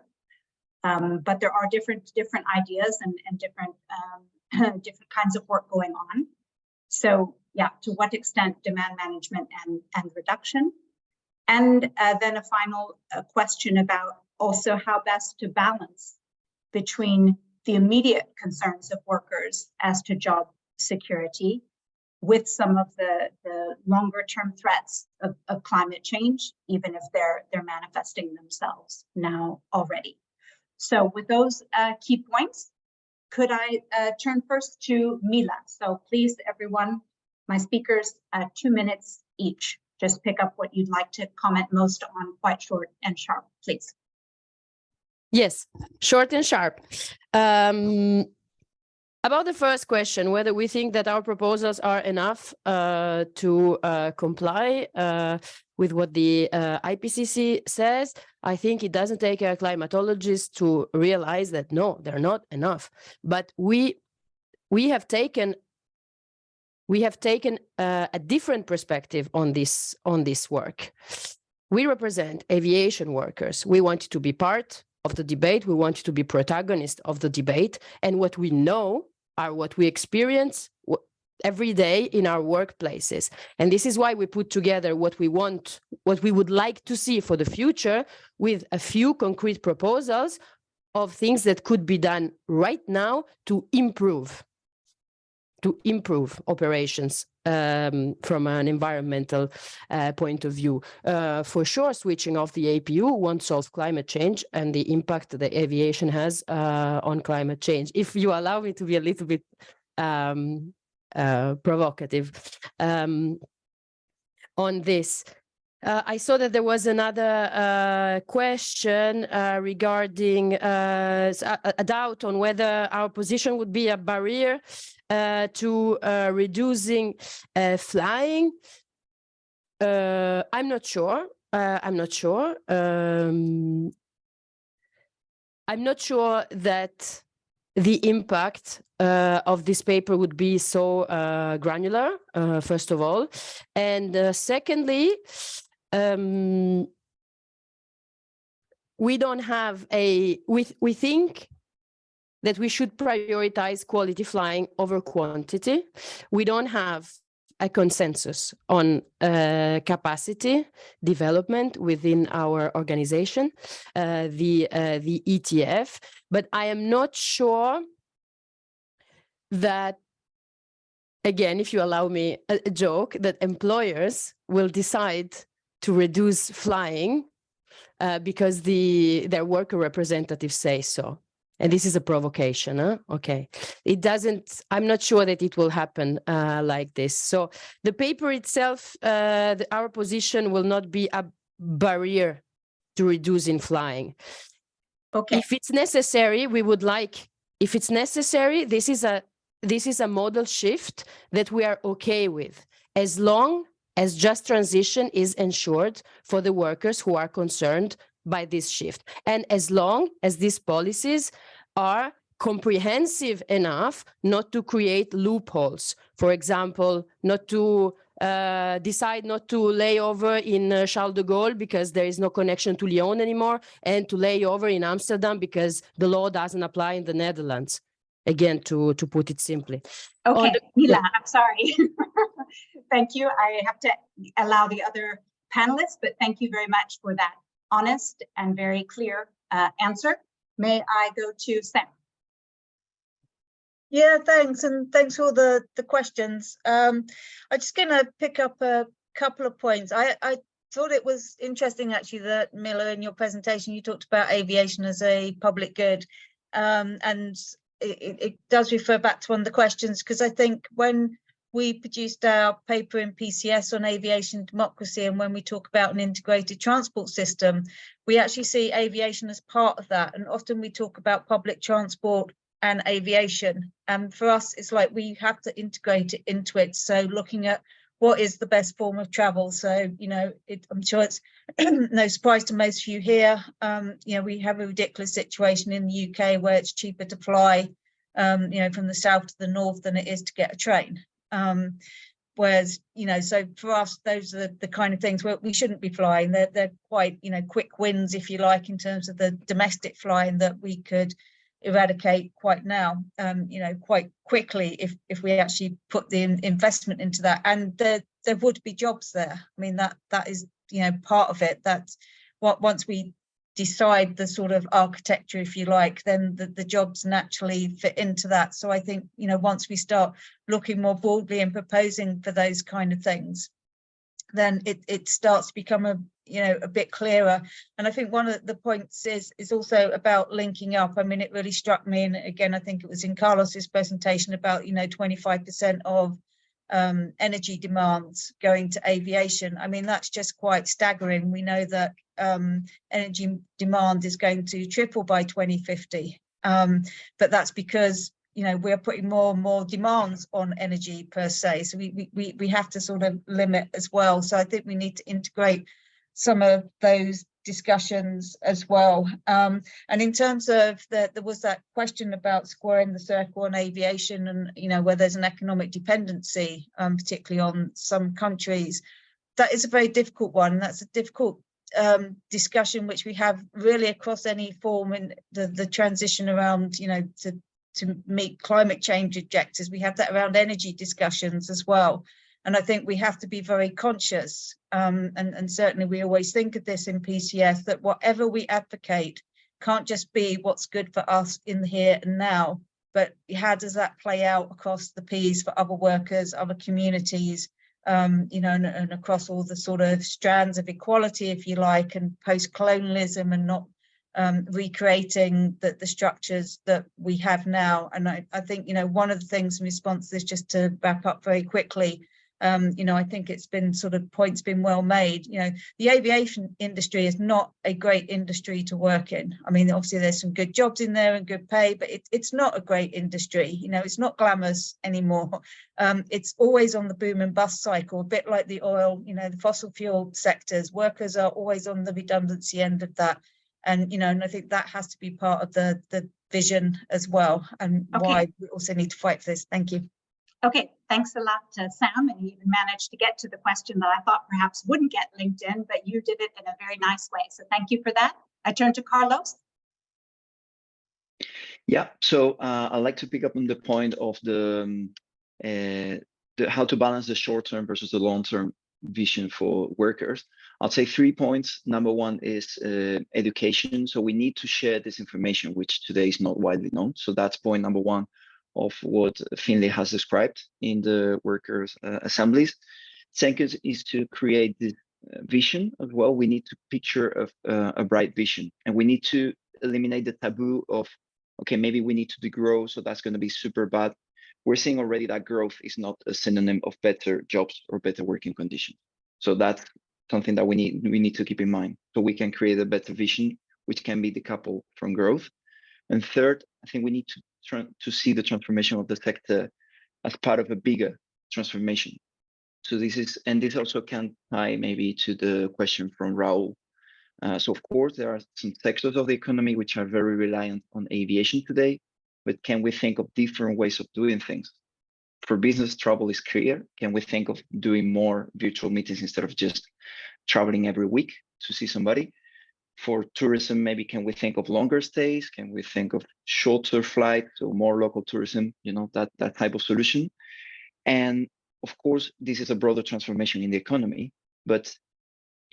But there are different ideas and different kinds of work going on. So yeah, to what extent demand management and reduction? And then a final question about also how best to balance between the immediate concerns of workers as to job security with some of the longer term threats of climate change, even if they're manifesting themselves now already. So with those key points, Could I turn first to Mila? So please, everyone, my speakers, 2 minutes each. Just pick up what you'd like to comment most on, quite short and sharp, please. Yes, short and sharp. About the first question, whether we think that our proposals are enough to comply with what the IPCC says, I think it doesn't take a climatologist to realize that no, they're not enough. But we have taken a different perspective on this work. We represent aviation workers. We want to be part of the debate. We want to be protagonists of the debate. And what we know are what we experience every day in our workplaces. And this is why we put together what we want, what we would like to see for the future, with a few concrete proposals of things that could be done right now to improve operations from an environmental point of view. For sure, switching off the APU won't solve climate change and the impact that aviation has on climate change. If you allow me to be a little bit provocative on this. I saw that there was another question regarding a doubt on whether our position would be a barrier to reducing flying. I'm not sure. I'm not sure that the impact of this paper would be so granular, first of all. And secondly, we don't have we think that we should prioritize quality flying over quantity. We don't have a consensus on capacity development within our organization, the ETF, but I am not sure that, again, if you allow me a joke, that employers will decide to reduce flying because their worker representatives say so. And this is a provocation, huh? Okay. It doesn't, I'm not sure that it will happen like this. So the paper itself, our position will not be a barrier to reducing flying. Okay. If it's necessary, we would like, if it's necessary, this is a model shift that we are okay with, as long as just transition is ensured for the workers who are concerned by this shift. And as long as these policies are comprehensive enough not to create loopholes. For example, not to decide not to lay over in Charles de Gaulle because there is no connection to Lyon anymore, and to lay over in Amsterdam because the law doesn't apply in the Netherlands. Again, to put it simply. Okay, Mila, I'm sorry. Thank you. I have to allow the other panelists, but thank you very much for that honest and very clear answer. May I go to Sam? Yeah, thanks, and thanks for the questions. I'm just going to pick up a couple of points. I thought it was interesting, actually, that Mila, in your presentation, you talked about aviation as a public good, and it does refer back to one of the questions, because I think when we produced our paper in PCS on aviation democracy, and when we talk about an integrated transport system, we actually see aviation as part of that. And often we talk about public transport and aviation. And for us, it's like we have to integrate it into it. So looking at what is the best form of travel. So, you know, I'm sure it's no surprise to most of you here. You know, we have a ridiculous situation in the UK where it's cheaper to fly, you know, from the south to the north than it is to get a train. Whereas, you know, so for us, those are the kind of things where we shouldn't be flying. They're quite, you know, quick wins, if you like, in terms of the domestic flying that we could eradicate quite now, you know, quite quickly if we actually put the investment into that. And there would be jobs there. I mean, that is, you know, part of it. That's what, once we decide the sort of architecture, if you like, then the jobs naturally fit into that. So I think, you know, once we start looking more broadly and proposing for those kind of things, then it starts to become a bit clearer. And I think one of the points is also about linking up. I mean, it really struck me, and again, I think it was in Carlos's presentation about 25% of energy demands going to aviation. I mean, that's just quite staggering. We know that energy demand is going to triple by 2050, but that's because we're putting more and more demands on energy per se, so we have to sort of limit as well. So I think we need to integrate some of those discussions as well. And in terms of there was that question about squaring the circle on aviation, and where there's an economic dependency, particularly on some countries. That is a very difficult one. That's a difficult discussion which we have really across any form in the transition around to meet climate change objectives. We have that around energy discussions as well. And I think we have to be very conscious, and certainly we always think of this in PCS, that whatever we advocate can't just be what's good for us in the here and now, but how does that play out across the Ps for other workers, other communities, and across all the sort of strands of equality, if you like, and post-colonialism, and not recreating the structures that we have now. And I think, one of the things in response to this, just to wrap up very quickly, I think it's been points been well made. The aviation industry is not a great industry to work in. I mean, obviously there's some good jobs in there and good pay, but it's not a great industry. It's not glamorous anymore. It's always on the boom and bust cycle, a bit like the oil, the fossil fuel sectors. Workers are always on the redundancy end of that. And, and I think that has to be part of the vision as well, and why we also need to fight for this. Thank you. Okay, thanks a lot, Sam. And you even managed to get to the question that I thought perhaps wouldn't get linked in, but you did it in a very nice way. So thank you for that. I turn to Carlos. Yeah, so I'd like to pick up on the point of the how to balance the short-term versus the long-term vision for workers. I'll say 3 points. Number one is education. So we need to share this information, which today is not widely known. So that's point number one of what Finlay has described in the Workers Assemblies. Second is to create this vision as well. We need to picture a bright vision, and we need to eliminate the taboo of, okay, maybe we need to degrow, so that's going to be super bad. We're seeing already that growth is not a synonym of better jobs or better working conditions. So that's something that we need to keep in mind, so we can create a better vision which can be decoupled from growth. And third, I think we need to see the transformation of the sector as part of a bigger transformation. So this also can tie maybe to the question from Raul. So of course, there are some sectors of the economy which are very reliant on aviation today, but can we think of different ways of doing things? For business, travel is clear. Can we think of doing more virtual meetings instead of just traveling every week to see somebody? For tourism, maybe can we think of longer stays? Can we think of shorter flights or more local tourism? That type of solution. And of course, this is a broader transformation in the economy, but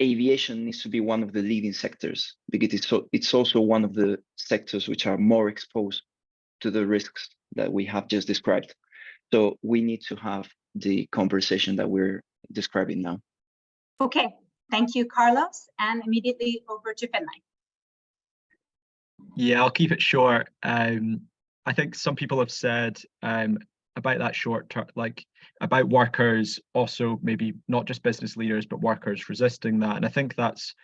aviation needs to be one of the leading sectors, because it's also one of the sectors which are more exposed to the risks that we have just described. So we need to have the conversation that we're describing now. Okay, thank you, Carlos. And immediately over to Finlay. Yeah, I'll keep it short. I think some people have said about that short term, about workers, also maybe not just business leaders, but workers resisting that. And I think that's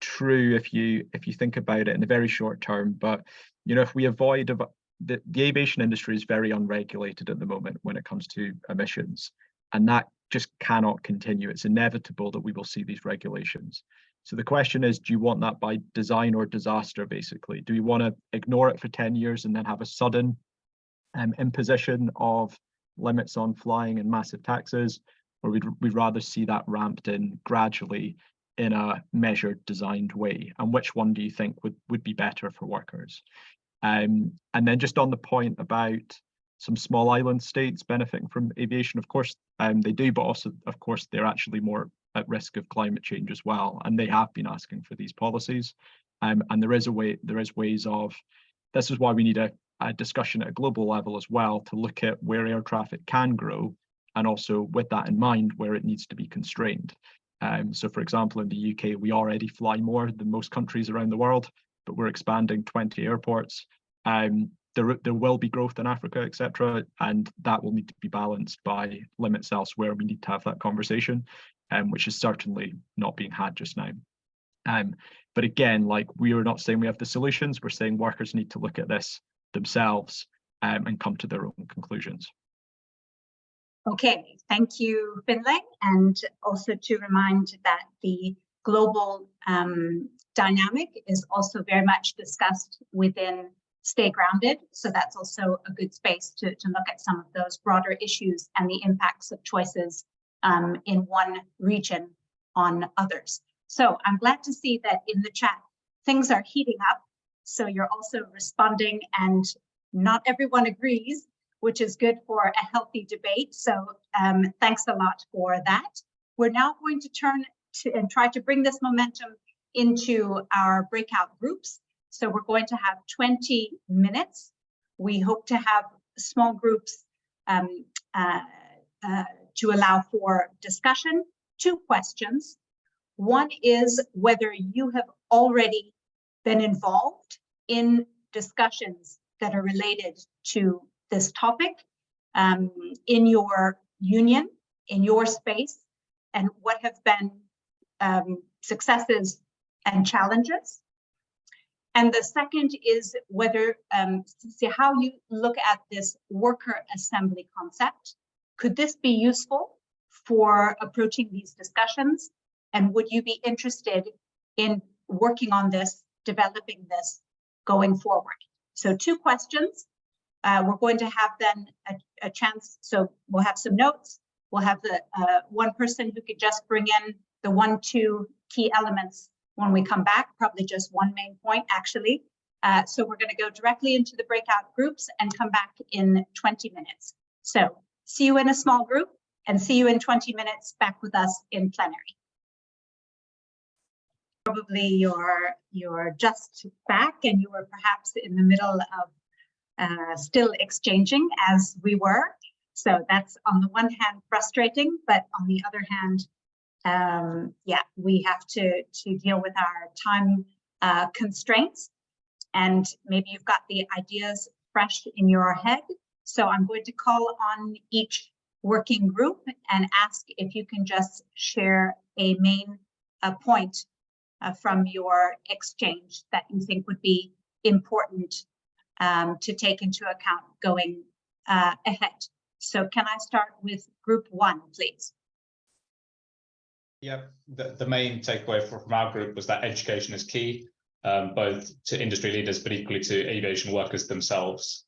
true if you think about it in the very short term. But if we avoid the aviation industry is very unregulated at the moment when it comes to emissions, and that just cannot continue. It's inevitable that we will see these regulations. So the question is, do you want that by design or disaster, basically? Do you want to ignore it for 10 years and then have a sudden imposition of limits on flying and massive taxes, or we'd rather see that ramped in gradually in a measured, designed way? And which one do you think would be better for workers? And then just on the point about some small island states benefiting from aviation, of course they do, but also of course they're actually more at risk of climate change as well, and they have been asking for these policies. And there is ways of, this is why we need a discussion at a global level as well, to look at where air traffic can grow, and also with that in mind, where it needs to be constrained. So for example, in the UK, we already fly more than most countries around the world, but we're expanding 20 airports. There will be growth in Africa, etc., and that will need to be balanced by limits elsewhere. We need to have that conversation, which is certainly not being had just now. But again, like, we are not saying we have the solutions. We're saying workers need to look at this themselves and come to their own conclusions. Okay, thank you, Finlay. And also to remind that the global dynamic is also very much discussed within Stay Grounded. So that's also a good space to look at some of those broader issues and the impacts of choices in one region on others. So I'm glad to see that in the chat, things are heating up. So you're also responding, and not everyone agrees, which is good for a healthy debate. So thanks a lot for that. We're now going to turn to and try to bring this momentum into our breakout groups. So we're going to have 20 minutes. We hope to have small groups to allow for discussion. 2 questions. One is whether you have already been involved in discussions that are related to this topic in your union, in your space, and what have been successes and challenges. And the second is whether, see how you look at this worker assembly concept. Could this be useful for approaching these discussions? And would you be interested in working on this, developing this going forward? So 2 questions. We're going to have then a chance, so we'll have some notes. We'll have the one person who could just bring in the 1-2 key elements when we come back, probably just one main point actually. So we're going to go directly into the breakout groups and come back in 20 minutes. So see you in a small group and see you in 20 minutes back with us in plenary. Probably you're just back and you were perhaps in the middle of still exchanging as we were. So that's on the one hand frustrating, but on the other hand, yeah, we have to deal with our time constraints, and maybe you've got the ideas fresh in your head. So I'm going to call on each working group and ask if you can just share a main point from your exchange that you think would be important to take into account going ahead. So can I start with group 1, please? Yeah, the main takeaway from our group was that education is key, both to industry leaders, but equally to aviation workers themselves.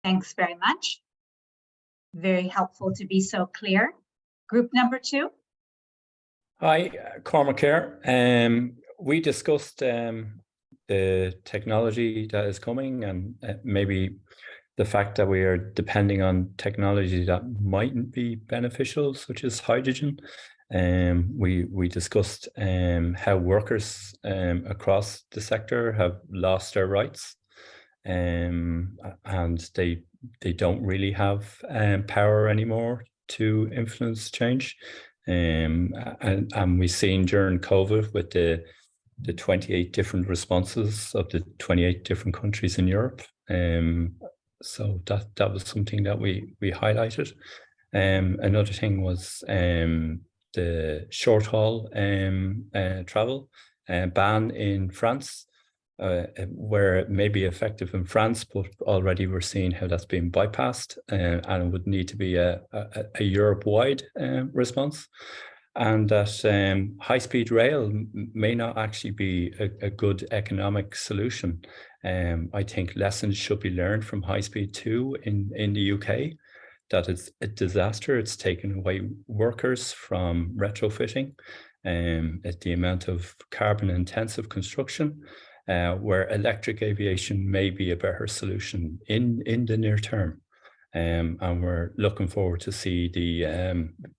Thanks very much. Very helpful to be so clear. Group number 2. Hi, Cormac here. We discussed the technology that is coming and maybe the fact that we are depending on technology that mightn't be beneficial, such as hydrogen. We discussed how workers across the sector have lost their rights, and they don't really have power anymore to influence change. And we've seen during COVID with the 28 different responses of the 28 different countries in Europe. So that was something that we highlighted. Another thing was the short haul travel ban in France, where it may be effective in France, but already we're seeing how that's being bypassed, and it would need to be a Europe-wide response. And that high-speed rail may not actually be a good economic solution. I think lessons should be learned from high-speed 2 in the UK, that it's a disaster. It's taken away workers from retrofitting, at the amount of carbon-intensive construction, where electric aviation may be a better solution in the near term. And we're looking forward to see the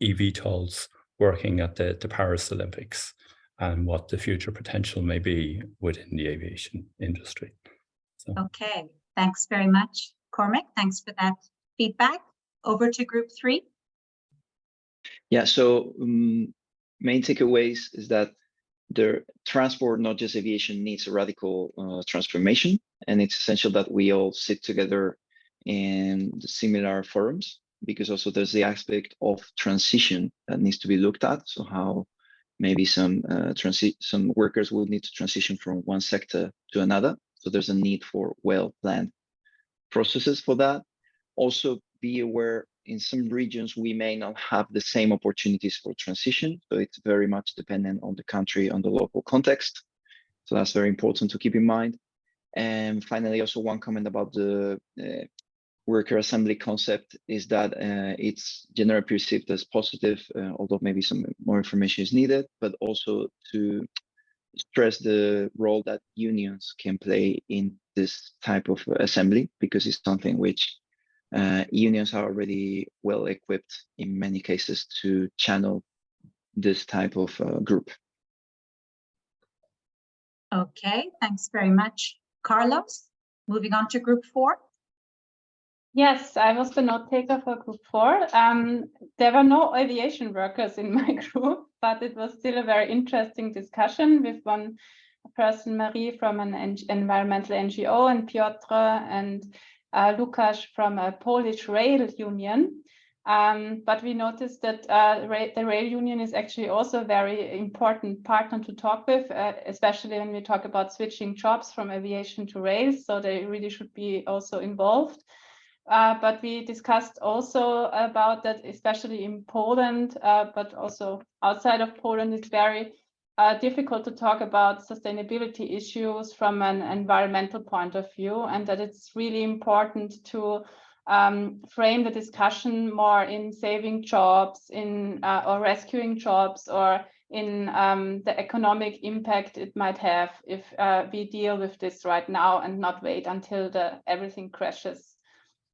eVTOLs working at the Paris Olympics and what the future potential may be within the aviation industry. So. Okay, thanks very much, Cormac. Thanks for that feedback. Over to group 3. Yeah, so main takeaways is that the transport, not just aviation, needs a radical transformation, and it's essential that we all sit together in similar forums, because also there's the aspect of transition that needs to be looked at. So how maybe some workers will need to transition from one sector to another. So there's a need for well-planned processes for that. Also be aware, in some regions, we may not have the same opportunities for transition. So it's very much dependent on the country, on the local context. So that's very important to keep in mind. And finally, also one comment about the worker assembly concept is that it's generally perceived as positive, although maybe some more information is needed, but also to stress the role that unions can play in this type of assembly, because it's something which unions are already well equipped in many cases to channel this type of group. Okay, thanks very much, Carlos. Moving on to group 4. Yes, I was the note taker for group 4. There were no aviation workers in my group, but it was still a very interesting discussion with one person, Marie, from an environmental NGO, and Piotr and Lukasz from a Polish rail union. But we noticed that the rail union is actually also a very important partner to talk with, especially when we talk about switching jobs from aviation to rail. So they really should be also involved. But we discussed also about that, especially in Poland, but also outside of Poland, it's very difficult to talk about sustainability issues from an environmental point of view, and that it's really important to frame the discussion more in saving jobs, in or rescuing jobs, or in the economic impact it might have if we deal with this right now and not wait until everything crashes.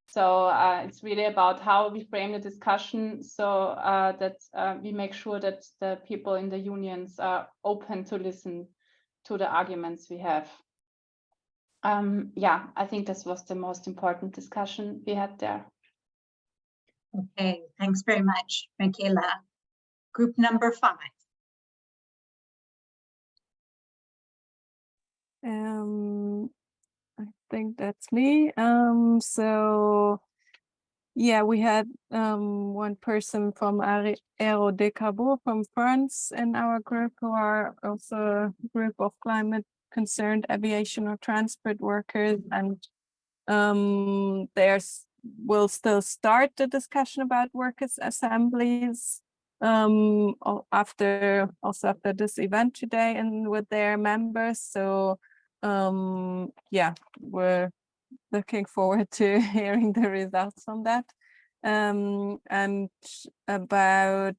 So it's really about how we frame the discussion, so that we make sure that the people in the unions are open to listen to the arguments we have. Yeah, I think this was the most important discussion we had there. Okay, thanks very much, Michaela. Group number 5. I think that's me. So yeah, we had one person from Aero Decarbon from France in our group, who are also a group of climate concerned aviation or transport workers, and we'll still start the discussion about workers' assemblies after this event today and with their members. So yeah, we're looking forward to hearing the results on that. And about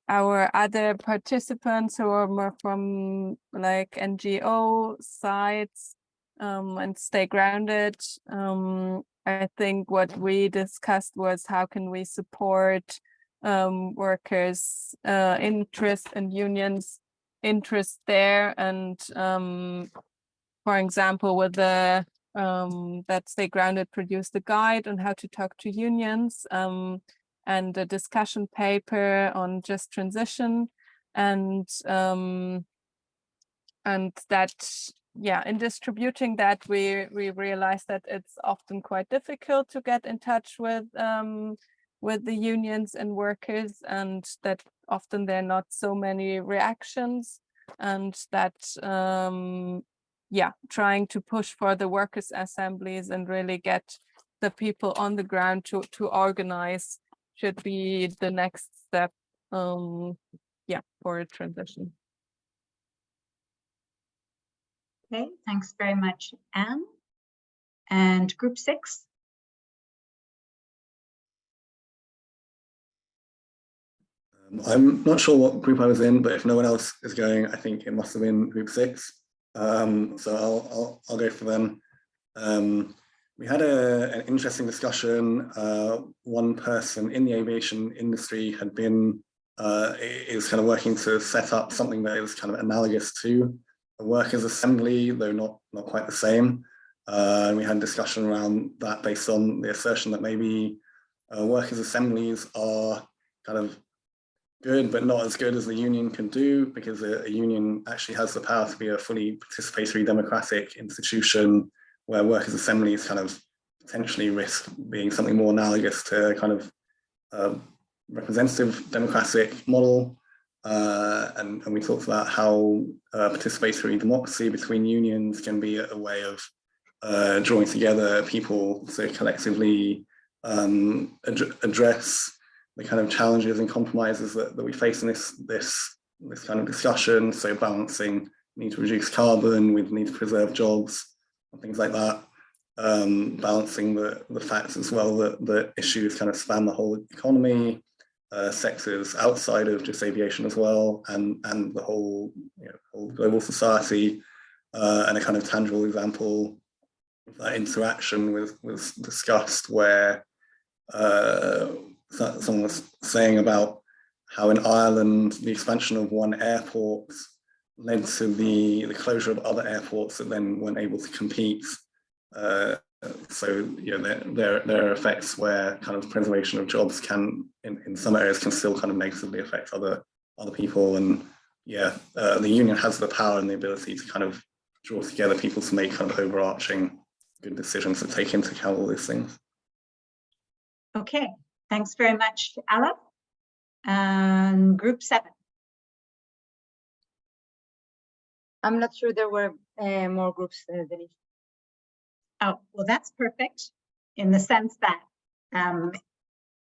our other participants who are more from like NGO sides and stay grounded, I think what we discussed was how can we support workers' interest and unions' interest there, and for example, with the that Stay Grounded produced a guide on how to talk to unions, and a discussion paper on just transition, and that, yeah, in distributing that, we realized that it's often quite difficult to get in touch with the unions and workers, and that often there are not so many reactions, and that yeah, trying to push for the workers' assemblies and really get the people on the ground to organize should be the next step, yeah, for a transition. Okay, thanks very much, Anne. And group 6. I'm not sure what group I was in, but if no one else is going, I think it must have been group 6. So I'll go for them. We had an interesting discussion. One person in the aviation industry had been is kind of working to set up something that is kind of analogous to a workers' assembly, though not quite the same. And we had a discussion around that based on the assertion that maybe workers' assemblies are kind of good, but not as good as the union can do, because a union actually has the power to be a fully participatory democratic institution, where workers' assemblies kind of potentially risk being something more analogous to kind of representative democratic model. And we talked about how participatory democracy between unions can be a way of drawing together people to collectively address the kind of challenges and compromises that we face in this kind of discussion. So balancing need to reduce carbon with need to preserve jobs and things like that. Balancing the facts as well that issues kind of span the whole economy, sectors outside of just aviation as well, and the whole, whole global society. And a kind of tangible example of that interaction was discussed, where someone was saying about how in Ireland the expansion of one airport led to the closure of other airports that then weren't able to compete. So there are effects where kind of preservation of jobs can, in some areas, can still kind of negatively affect other people. And the union has the power and the ability to kind of draw together people to make kind of overarching good decisions that take into account all these things. Okay, thanks very much, Ala. And group 7. I'm not sure there were more groups, Denise. Oh, well, that's perfect in the sense that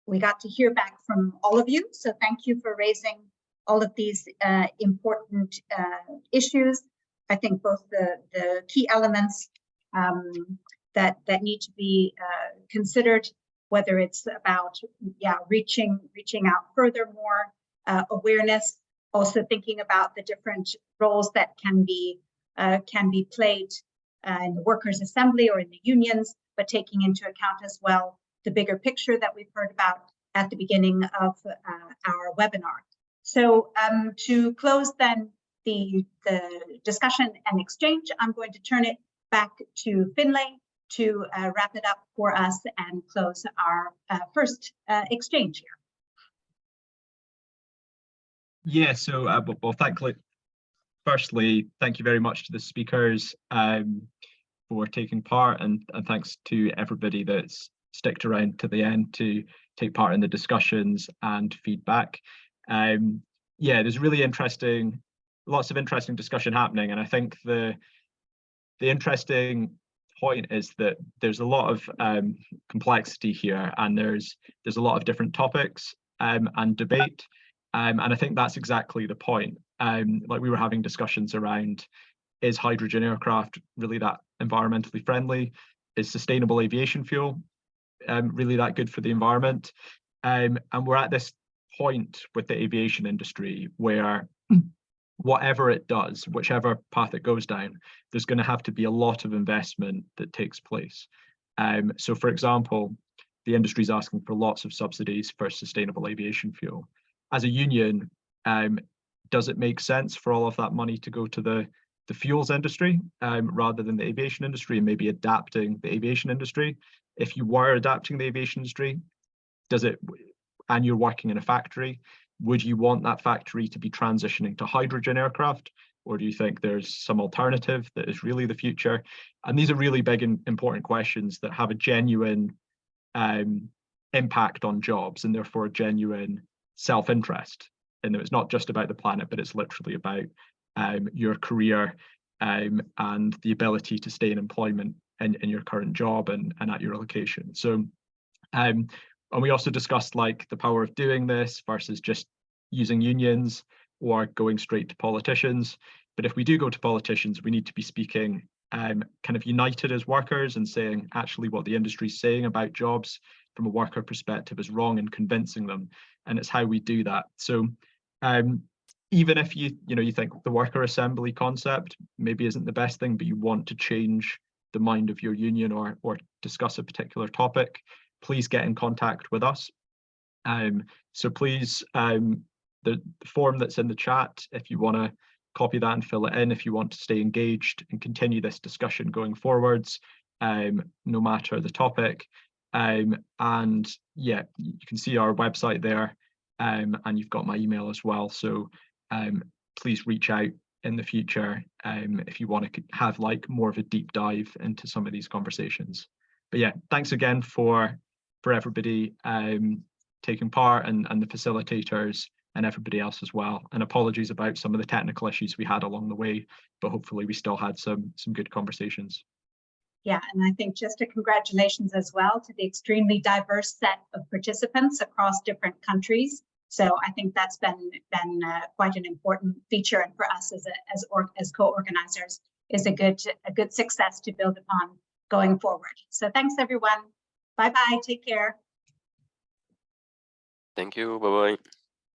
we got to hear back from all of you. So thank you for raising all of these important issues. I think both the key elements that need to be considered, whether it's about reaching out further, more awareness, also thinking about the different roles that can be played in the Workers' Assembly or in the unions, but taking into account as well the bigger picture that we've heard about at the beginning of our webinar. So to close then the discussion and exchange, I'm going to turn it back to Finlay to wrap it up for us and close our first exchange here. Yeah, so well, firstly, thank you very much to the speakers for taking part, and thanks to everybody that's sticked around to the end to take part in the discussions and feedback. There's really lots of interesting discussion happening, and I think the interesting point is that there's a lot of complexity here, and there's a lot of different topics and debate, and I think that's exactly the point. Like we were having discussions around, is hydrogen aircraft really that environmentally friendly? Is sustainable aviation fuel really that good for the environment? And we're at this point with the aviation industry where whatever it does, whichever path it goes down, there's going to have to be a lot of investment that takes place. So for example, the industry is asking for lots of subsidies for sustainable aviation fuel. As a union, does it make sense for all of that money to go to the fuels industry rather than the aviation industry, and maybe adapting the aviation industry? If you were adapting the aviation industry, and you're working in a factory, would you want that factory to be transitioning to hydrogen aircraft, or do you think there's some alternative that is really the future? And these are really big and important questions that have a genuine impact on jobs, and therefore a genuine self-interest. And it's not just about the planet, but it's literally about your career and the ability to stay in employment in your current job and at your location. So, and we also discussed like the power of doing this versus just using unions or going straight to politicians. But if we do go to politicians, we need to be speaking kind of united as workers and saying actually what the industry is saying about jobs from a worker perspective is wrong, and convincing them. And it's how we do that. So even if you think the worker assembly concept maybe isn't the best thing, but you want to change the mind of your union or discuss a particular topic, please get in contact with us. So please, the form that's in the chat, if you want to copy that and fill it in, if you want to stay engaged and continue this discussion going forwards, no matter the topic. And yeah, you can see our website there, and you've got my email as well. So please reach out in the future if you want to have like more of a deep dive into some of these conversations. But yeah, thanks again for everybody taking part, and the facilitators and everybody else as well. And apologies about some of the technical issues we had along the way, but hopefully we still had some good conversations. Yeah, and I think just a congratulations as well to the extremely diverse set of participants across different countries. So I think that's been quite an important feature, and for us as co-organizers is a good success to build upon going forward. So thanks everyone. Bye bye. Take care. Thank you. Bye bye.